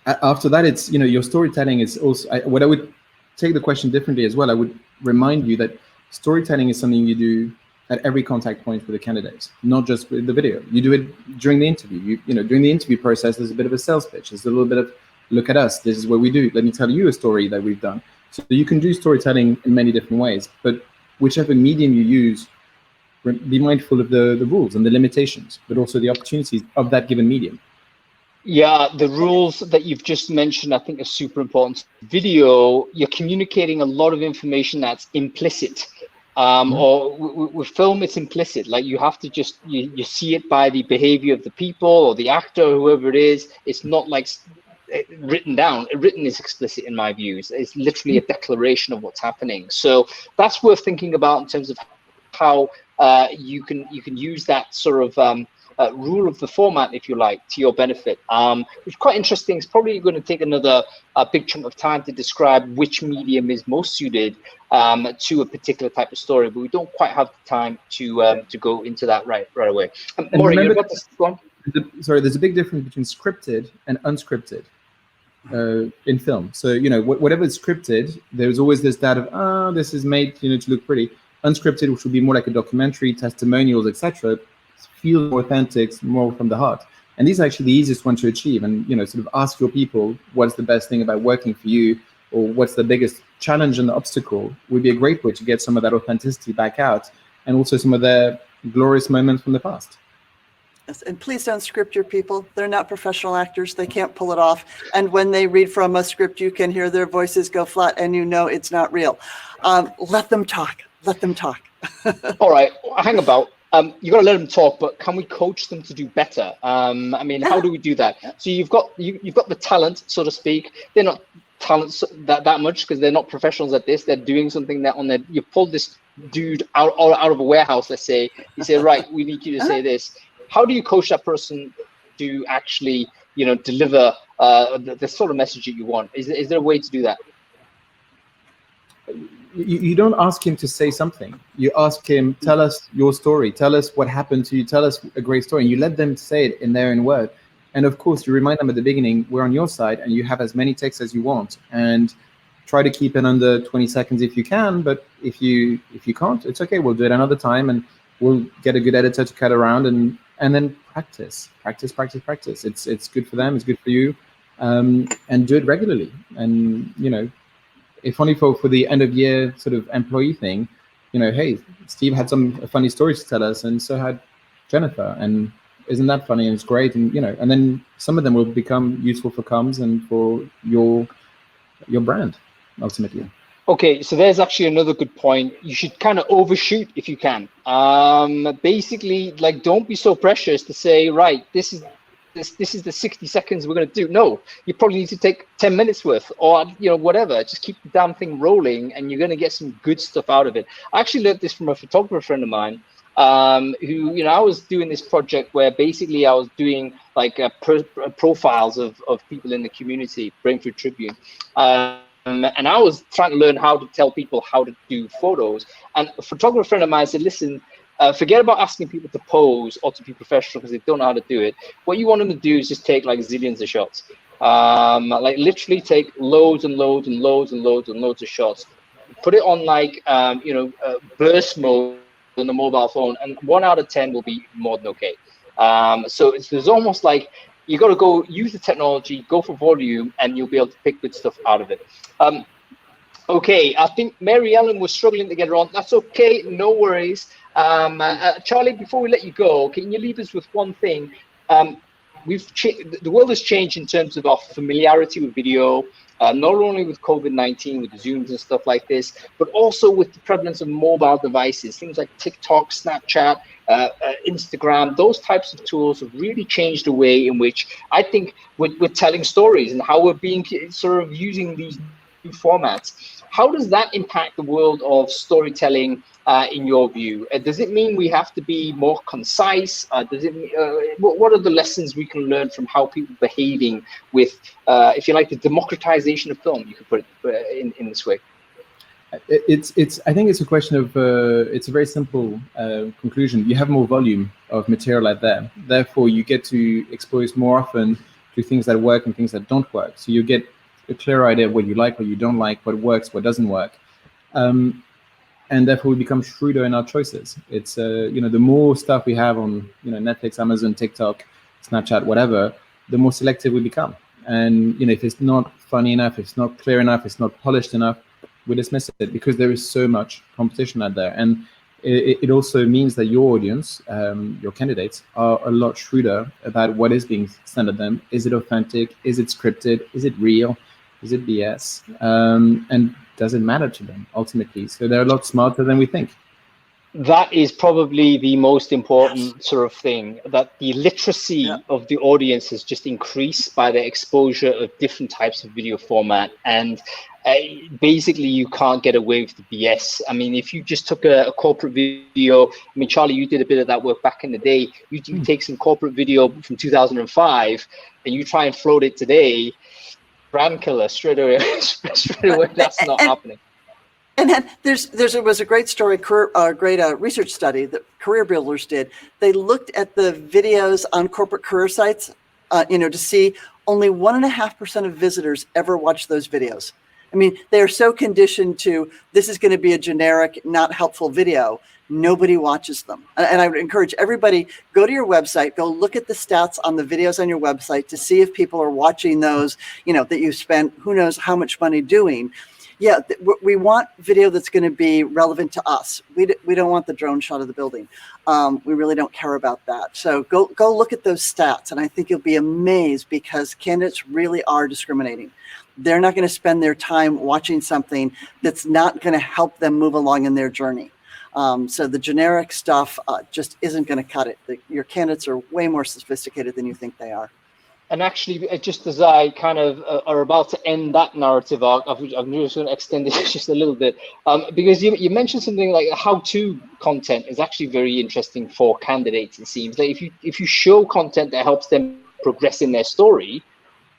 After that, it's your storytelling is also what I would take the question differently as well. I would remind you that storytelling is something you do at every contact point with the candidates, not just with the video. You do it during the interview. During the interview process, there's a bit of a sales pitch. There's a little bit of, look at us. This is what we do. Let me tell you a story that we've done. So you can do storytelling in many different ways, but whichever medium you use, be mindful of the rules and the limitations, but also the opportunities of that given medium. Yeah, the rules that you've just mentioned, I think, are super important. Video, you're communicating a lot of information that's implicit. Or with film, it's implicit. Like you have to just, you see it by the behavior of the people or the actor, or whoever it is. It's not like written down. Written is explicit in my views. It's literally a declaration of what's happening. So that's worth thinking about in terms of how you can use that sort of rule of the format, if you like, to your benefit. Which is quite interesting. It's probably going to take another big chunk of time to describe which medium is most suited to a particular type of story, but we don't quite have the time to go into that right away. Maury, you've got this one? There's a big difference between scripted and unscripted in film. So whatever is scripted, there's always this doubt of this is made to look pretty. Unscripted, which would be more like a documentary, testimonials, etc., feel more authentic, more from the heart. And these are actually the easiest one to achieve. And sort of ask your people what's the best thing about working for you, or what's the biggest challenge and obstacle, would be a great way to get some of that authenticity back out, and also some of their glorious moments from the past. Yes, and please don't script your people. They're not professional actors. They can't pull it off. And when they read from a script, you can hear their voices go flat, and it's not real. Let them talk. Let them talk. All right, hang about. You got to let them talk, but can we coach them to do better? I mean, how do we do that? So you've got the talent, so to speak. They're not talents that much because they're not professionals at this. They're doing something that you pulled this dude out of a warehouse. Let's say you say, right, we need you to say this. How do you coach that person to actually, deliver the sort of message that you want? Is there a way to do that? You don't ask him to say something. You ask him, tell us your story. Tell us what happened to you. Tell us a great story. And you let them say it in their own word. And of course, you remind them at the beginning, we're on your side, and you have as many takes as you want. And try to keep it under 20 seconds if you can. But if you can't, it's okay. We'll do it another time, and we'll get a good editor to cut around, and then practice. It's good for them. It's good for you. And do it regularly. And, if only for the end of year sort of employee thing, hey, Steve had some funny stories to tell us, and so had Jennifer, and isn't that funny? And it's great, and and then some of them will become useful for comms and for your brand ultimately. Okay, so there's actually another good point. You should kind of overshoot if you can. Basically, like, don't be so precious to say, right, this is the 60 seconds we're going to do. No, you probably need to take 10 minutes worth, or whatever. Just keep the damn thing rolling, and you're going to get some good stuff out of it. I actually learned this from a photographer friend of mine. who, I was doing this project where basically I was doing like profiles of people in the community, Brainfood Tribune. And I was trying to learn how to tell people how to do photos. And a photographer friend of mine said, listen, forget about asking people to pose or to be professional because they don't know how to do it. What you want them to do is just take like zillions of shots. Like literally take loads and loads and loads and loads and loads of shots. Put it on like, burst mode on the mobile phone, and 1 out of 10 will be more than okay. So there's almost like you got to go use the technology, go for volume, and you'll be able to pick good stuff out of it. Okay, I think Mary Ellen was struggling to get her on. That's okay, no worries. Charlie, before we let you go, can you leave us with one thing? The world has changed in terms of our familiarity with video, not only with COVID-19, with Zooms and stuff like this, but also with the prevalence of mobile devices, things like TikTok, Snapchat, Instagram. Those types of tools have really changed the way in which I think we're telling stories and how we're being sort of using these new formats. How does that impact the world of storytelling in your view? Does it mean we have to be more concise? What are the lessons we can learn from how people are behaving with, if you like, the democratization of film? You could put it in this way. I think it's a question of, it's a very simple conclusion. You have more volume of material out there. Therefore, you get to expose more often to things that work and things that don't work. So you get a clear idea of what you like, what you don't like, what works, what doesn't work. And therefore we become shrewder in our choices. It's, the more stuff we have on, Netflix, Amazon, TikTok, Snapchat, whatever, the more selective we become. And, if it's not funny enough, if it's not clear enough, it's not polished enough, we dismiss it because there is so much competition out there. And it also means that your audience, your candidates, are a lot shrewder about what is being sent at them. Is it authentic? Is it scripted? Is it real? Is it BS? And does it matter to them ultimately? So they're a lot smarter than we think. That is probably the most important sort of thing, that the literacy of the audience has just increased by the exposure of different types of video format. And basically you can't get away with the BS. I mean, if you just took a corporate video, I mean, Charlie, you did a bit of that work back in the day. You take some corporate video from 2005 and you try and float it today, brand killer straight away. That's not happening. And then there was a great story, great research study that Career Builders did. They looked at the videos on corporate career sites, to see only 1.5% of visitors ever watch those videos. I mean, they are so conditioned to this is going to be a generic, not helpful video. Nobody watches them. And I would encourage everybody, go to your website, go look at the stats on the videos on your website to see if people are watching those, that you spent who knows how much money doing. Yeah, we want video that's going to be relevant to us. We don't want the drone shot of the building. We really don't care about that. So go look at those stats, and I think you'll be amazed because candidates really are discriminating. They're not going to spend their time watching something that's not going to help them move along in their journey. So the generic stuff just isn't going to cut it. Your candidates are way more sophisticated than you think they are. And actually, just as I kind of are about to end that narrative arc, I'm just going to extend it just a little bit, because you mentioned something like how-to content is actually very interesting for candidates. It seems like if you show content that helps them progress in their story,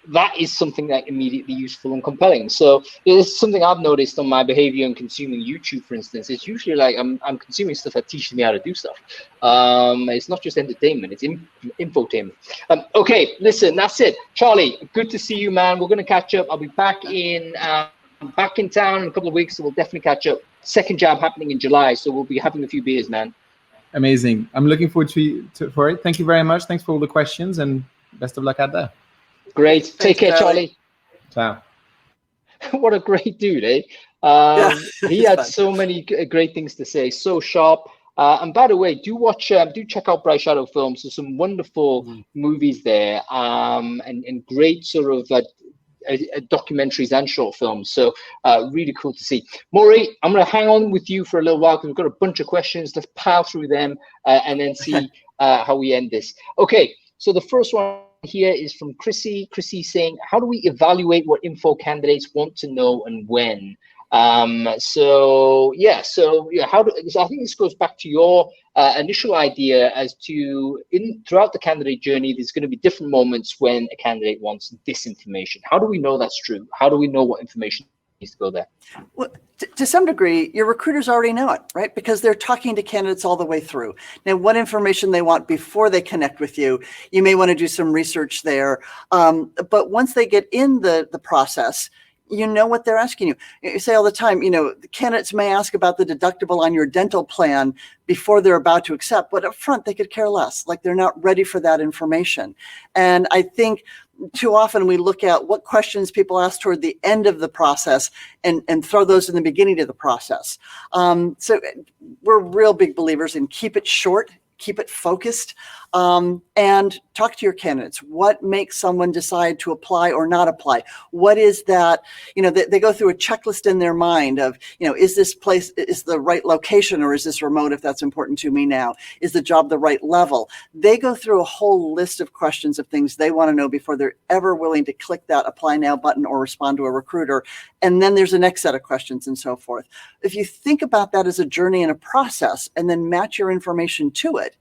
that is something that immediately useful and compelling. So it's something I've noticed on my behavior in consuming YouTube, for instance. It's usually like I'm consuming stuff that teaches me how to do stuff. It's not just entertainment, it's infotainment. Okay, listen, that's it. Charlie, good to see you, man. We're going to catch up. I'll be back in town in a couple of weeks, so we'll definitely catch up. Second jab happening in July, so we'll be having a few beers, man. Amazing. I'm looking forward for it. Thank you very much. Thanks for all the questions and best of luck out there. Great. Thanks, take care, Charlie. Ciao. What a great dude, eh? He had so many great things to say. So sharp. And by the way, do check out Bright Shadow Films. There's some wonderful movies there, and great sort of documentaries and short films. So really cool to see. Maury, I'm going to hang on with you for a little while because we've got a bunch of questions. Let's plow through them and then see how we end this. Okay, so the first one here is from Chrissy. Chrissy saying, how do we evaluate what info candidates want to know and when? So I think this goes back to your initial idea as to throughout the candidate journey, there's going to be different moments when a candidate wants this information. How do we know that's true? How do we know what information needs to go there? Well, to some degree, your recruiters already know it, right? Because they're talking to candidates all the way through. Now, what information they want before they connect with you, you may want to do some research there. But once they get in the process, you know what they're asking you. You say all the time, the candidates may ask about the deductible on your dental plan before they're about to accept, but up front they could care less, like they're not ready for that information. And I think too often we look at what questions people ask toward the end of the process and throw those in the beginning of the process. So we're real big believers in keep it short, keep it focused, and talk to your candidates. What makes someone decide to apply or not apply? What is that, they go through a checklist in their mind of, is this place, is the right location, or is this remote if that's important to me now? Is the job the right level? They go through a whole list of questions of things they want to know before they're ever willing to click that apply now button or respond to a recruiter. And then there's a next set of questions and so forth. If you think about that as a journey and a process and then match your information to it,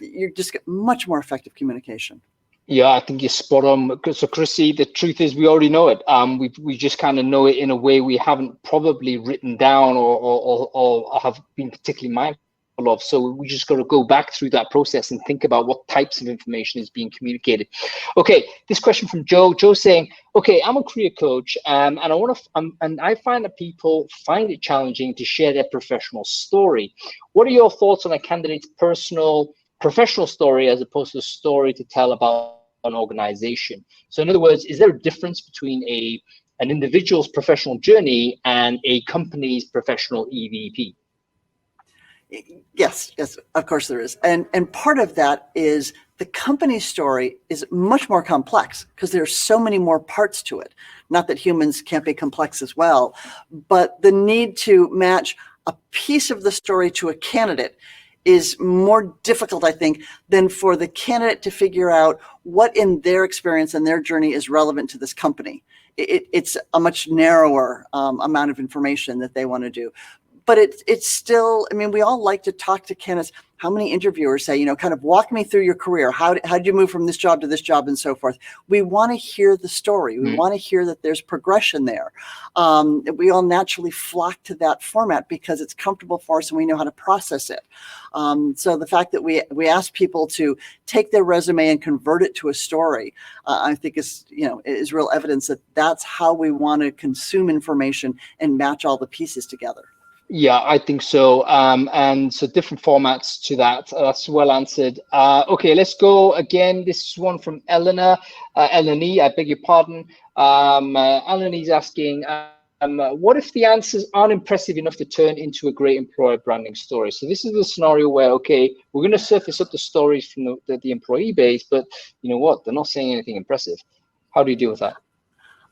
you just get much more effective communication. Yeah, I think you're spot on. So, Chrissy, the truth is we already know it. We just kind of know it in a way we haven't probably written down or have been particularly mindful of. So we just got to go back through that process and think about what types of information is being communicated. Okay, this question from Joe. Joe's saying, okay, I'm a career coach, and I find that people find it challenging to share their professional story. What are your thoughts on a candidate's professional story as opposed to a story to tell about an organization? So in other words, is there a difference between an individual's professional journey and a company's professional EVP? Yes, of course there is. And part of that is the company's story is much more complex because there's so many more parts to it. Not that humans can't be complex as well, but the need to match a piece of the story to a candidate is more difficult, I think, than for the candidate to figure out what in their experience and their journey is relevant to this company. It's a much narrower amount of information that they want to do. But it's still, we all like to talk to candidates. How many interviewers say, kind of walk me through your career. How did you move from this job to this job and so forth? We want to hear the story. We want to hear that there's progression there. We all naturally flock to that format because it's comfortable for us and we know how to process it. So the fact that we ask people to take their resume and convert it to a story, I think is real evidence that that's how we want to consume information and match all the pieces together. Yeah, I think so. And so different formats to that. That's well answered. Okay, let's go again. This is one from Eleanor. Eleni, I beg your pardon. Eleanor's asking, what if the answers aren't impressive enough to turn into a great employer branding story? So this is the scenario where, okay, we're going to surface up the stories from the employee base, but you know what? They're not saying anything impressive. How do you deal with that?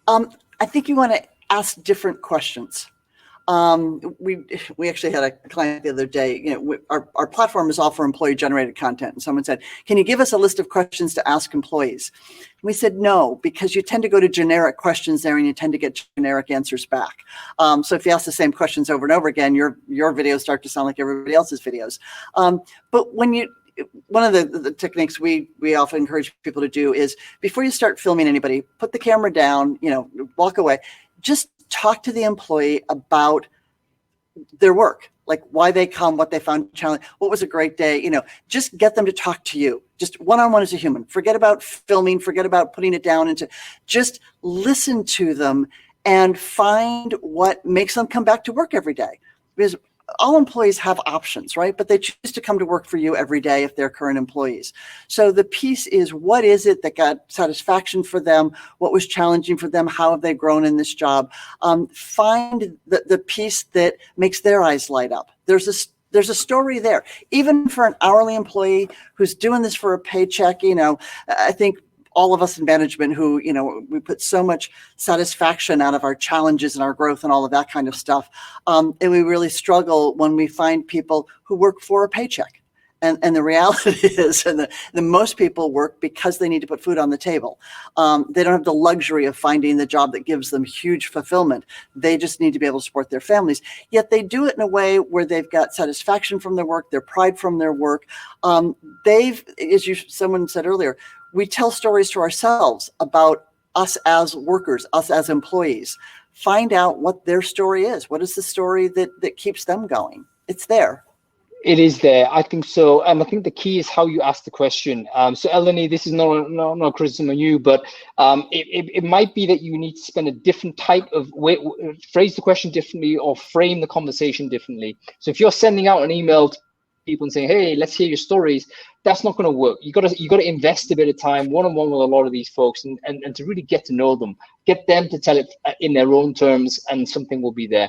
I think you want to ask different questions. We actually had a client the other day, our platform is all for employee generated content. And someone said, can you give us a list of questions to ask employees? And we said, no, because you tend to go to generic questions there and you tend to get generic answers back. So if you ask the same questions over and over again, your videos start to sound like everybody else's videos. But one of the techniques we often encourage people to do is before you start filming anybody, put the camera down, walk away, just talk to the employee about their work, like why they come, what they found challenging, what was a great day, just get them to talk to you, just one-on-one as a human. Forget about filming, forget about putting it down just listen to them and find what makes them come back to work every day. Because all employees have options, right? But they choose to come to work for you every day if they're current employees. So the piece is, what is it that got satisfaction for them? What was challenging for them? How have they grown in this job? Find the piece that makes their eyes light up. There's a story there. Even for an hourly employee who's doing this for a paycheck, I think all of us in management who, we put so much satisfaction out of our challenges and our growth and all of that kind of stuff. And we really struggle when we find people who work for a paycheck. And the reality is, and the most people work because they need to put food on the table. They don't have the luxury of finding the job that gives them huge fulfillment. They just need to be able to support their families. Yet they do it in a way where they've got satisfaction from their work, their pride from their work. Someone said earlier, we tell stories to ourselves about us as workers, us as employees. Find out what their story is. What is the story that keeps them going? It's there. It is there. I think so. I think the key is how you ask the question. So Eleni, this is not criticism on you, but it might be that you need to spend a different type of way, phrase the question differently, or frame the conversation differently. So if you're sending out an email to people and saying, hey, let's hear your stories, that's not going to work. You got to invest a bit of time one-on-one with a lot of these folks and to really get to know them, get them to tell it in their own terms, and something will be there.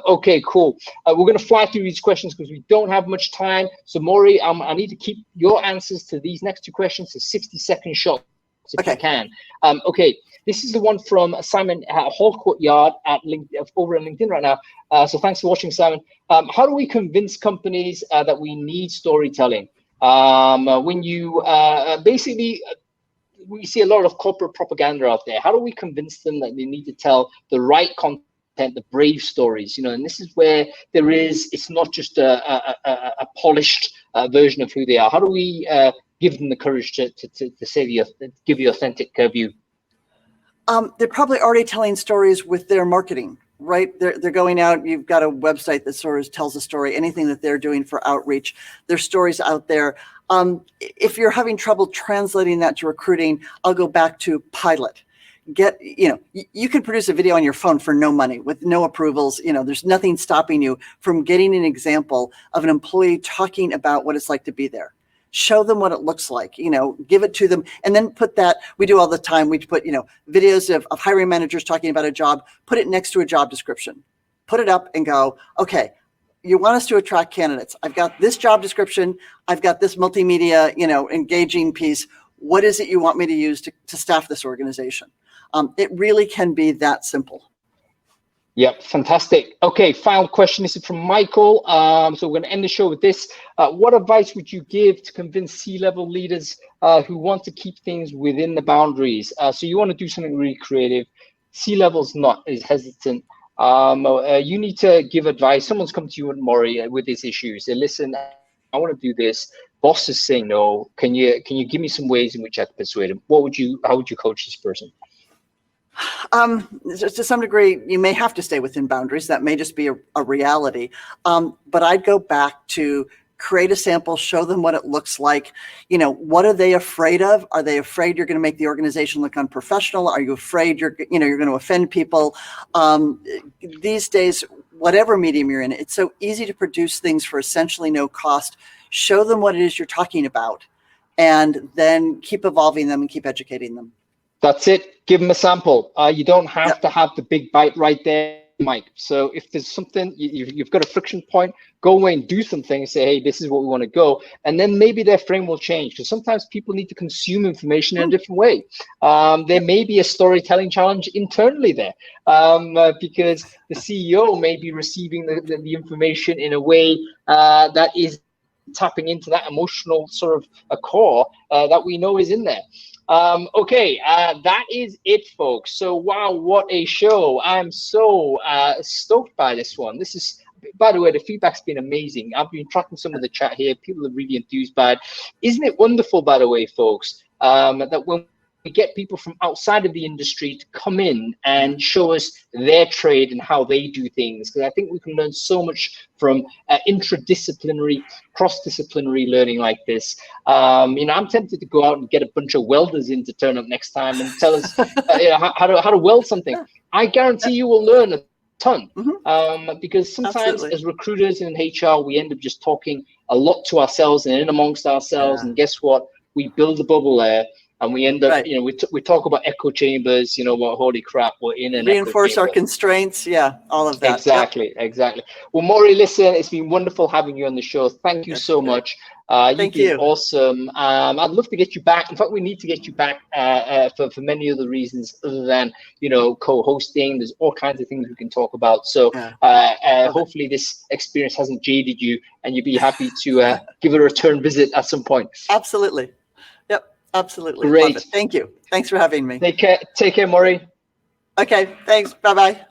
Okay, cool. We're going to fly through these questions because we don't have much time. So Maury, I need to keep your answers to these next two questions to 60-second shots if you can. Okay, this is the one from Simon Hallcourt Yard at over on LinkedIn right now. So thanks for watching, Simon. How do we convince companies that we need storytelling? When you basically, we see a lot of corporate propaganda out there. How do we convince them that they need to tell the right content, the brave stories? And this is where it's not just a polished version of who they are. How do we give them the courage to say give the authentic view? They're probably already telling stories with their marketing, right? They're going out. You've got a website that sort of tells a story. Anything that they're doing for outreach, there's stories out there. If you're having trouble translating that to recruiting, I'll go back to pilot. You can produce a video on your phone for no money with no approvals. There's nothing stopping you from getting an example of an employee talking about what it's like to be there. Show them what it looks like, give it to them, and then put that, we do all the time, we put, videos of hiring managers talking about a job, put it next to a job description, put it up and go, okay, you want us to attract candidates. I've got this job description. I've got this multimedia, engaging piece. What is it you want me to use to staff this organization? It really can be that simple. Yep, fantastic. Okay, final question. This is from Michael. So we're going to end the show with this. What advice would you give to convince C-level leaders who want to keep things within the boundaries? So you want to do something really creative. C-level's is hesitant. You need to give advice. Someone's come to you and Maury with this issue. Say, listen, I want to do this. Boss is saying no. Can you give me some ways in which I can persuade him? How would you coach this person? To some degree, you may have to stay within boundaries. That may just be a reality. But I'd go back to create a sample, show them what it looks like. What are they afraid of? Are they afraid you're going to make the organization look unprofessional? Are you afraid you're going to offend people? These days, whatever medium you're in, it's so easy to produce things for essentially no cost. Show them what it is you're talking about, and then keep evolving them and keep educating them. That's it. Give them a sample. You don't have to have the big bite right there, Mike. So if there's something, you've got a friction point, go away and do something and say, hey, this is what we want to go. And then maybe their frame will change, because sometimes people need to consume information in a different way. There may be a storytelling challenge internally there, because the CEO may be receiving the information in a way that is tapping into that emotional sort of a core that we know is in there. Okay, that is it, folks. So wow, what a show. I'm so stoked by this one. This is, by the way, the feedback's been amazing. I've been tracking some of the chat here. People are really enthused by it. Isn't it wonderful, by the way, folks, that when we get people from outside of the industry to come in and show us their trade and how they do things? Because I think we can learn so much from interdisciplinary, cross-disciplinary learning like this. I'm tempted to go out and get a bunch of welders in to turn up next time and tell us how to weld something. I guarantee you will learn a ton, because sometimes as recruiters in HR, we end up just talking a lot to ourselves and in amongst ourselves. And guess what? We build a bubble there. and we end up, Right. you know, we talk about echo chambers, you know, what, holy crap, we're in an Reinforce echo our chamber. constraints. Yeah, all of that. Exactly, exactly. Well, Maury, listen, it's been wonderful having you on the show. Thank you Yes, so okay. much. You've Thank been you. awesome. I'd love to get you back. In fact, we need to get you back for many other reasons other than, you know, co-hosting. There's all kinds of things we can talk about. So Yeah. hopefully this experience hasn't jaded you and you'd be happy to give a return visit at some point. Absolutely. Yep, absolutely. Great. Love it. Thank you. Thanks for having me. Take care, Maury. Okay, thanks. Bye-bye.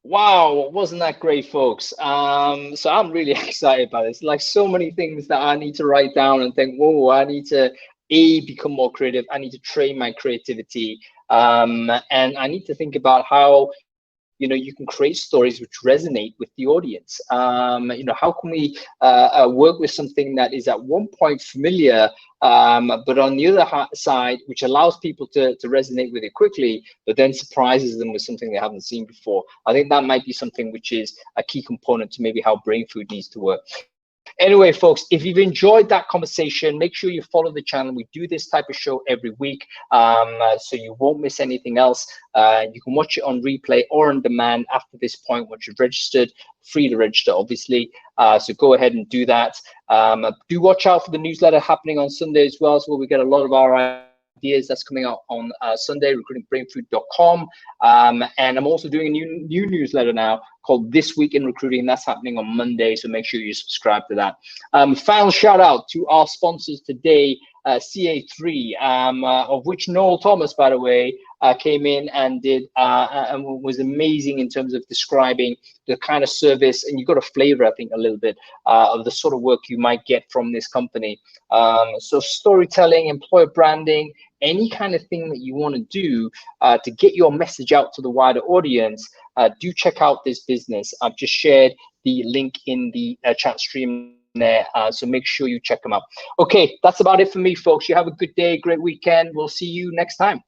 Wow, wasn't that great, folks? So I'm really excited about this. Like so many things that I need to write down and think, whoa, I need to become more creative. I need to train my creativity. And I need to think about how, you know, you can create stories which resonate with the audience. You know, how can we work with something that is at one point familiar, but on the other side, which allows people to resonate with it quickly, but then surprises them with something they haven't seen before. I think that might be something which is a key component to maybe how Brainfood needs to work. Anyway, folks, if you've enjoyed that conversation, make sure you follow the channel. We do this type of show every week, so you won't miss anything else. You can watch it on replay or on demand after this point once you've registered. Free to register, obviously. So go ahead and do that. Do watch out for the newsletter happening on Sunday as well, so we get a lot of our ideas that's coming out on Sunday, recruitingbrainfood.com. And I'm also doing a new newsletter now called This Week in Recruiting. That's happening on Monday, so make sure you subscribe to that. Final shout out to our sponsors today, CA3, of which Noel Thomas, by the way, came in and did and was amazing in terms of describing the kind of service, and you got a flavor, I think, a little bit of the sort of work you might get from this company. So storytelling, employer branding, any kind of thing that you want to do to get your message out to the wider audience, do check out this business. I've just shared the link in the chat stream there, so make sure you check them out. Okay, that's about it for me, folks. You have a good day, great weekend. We'll see you next time.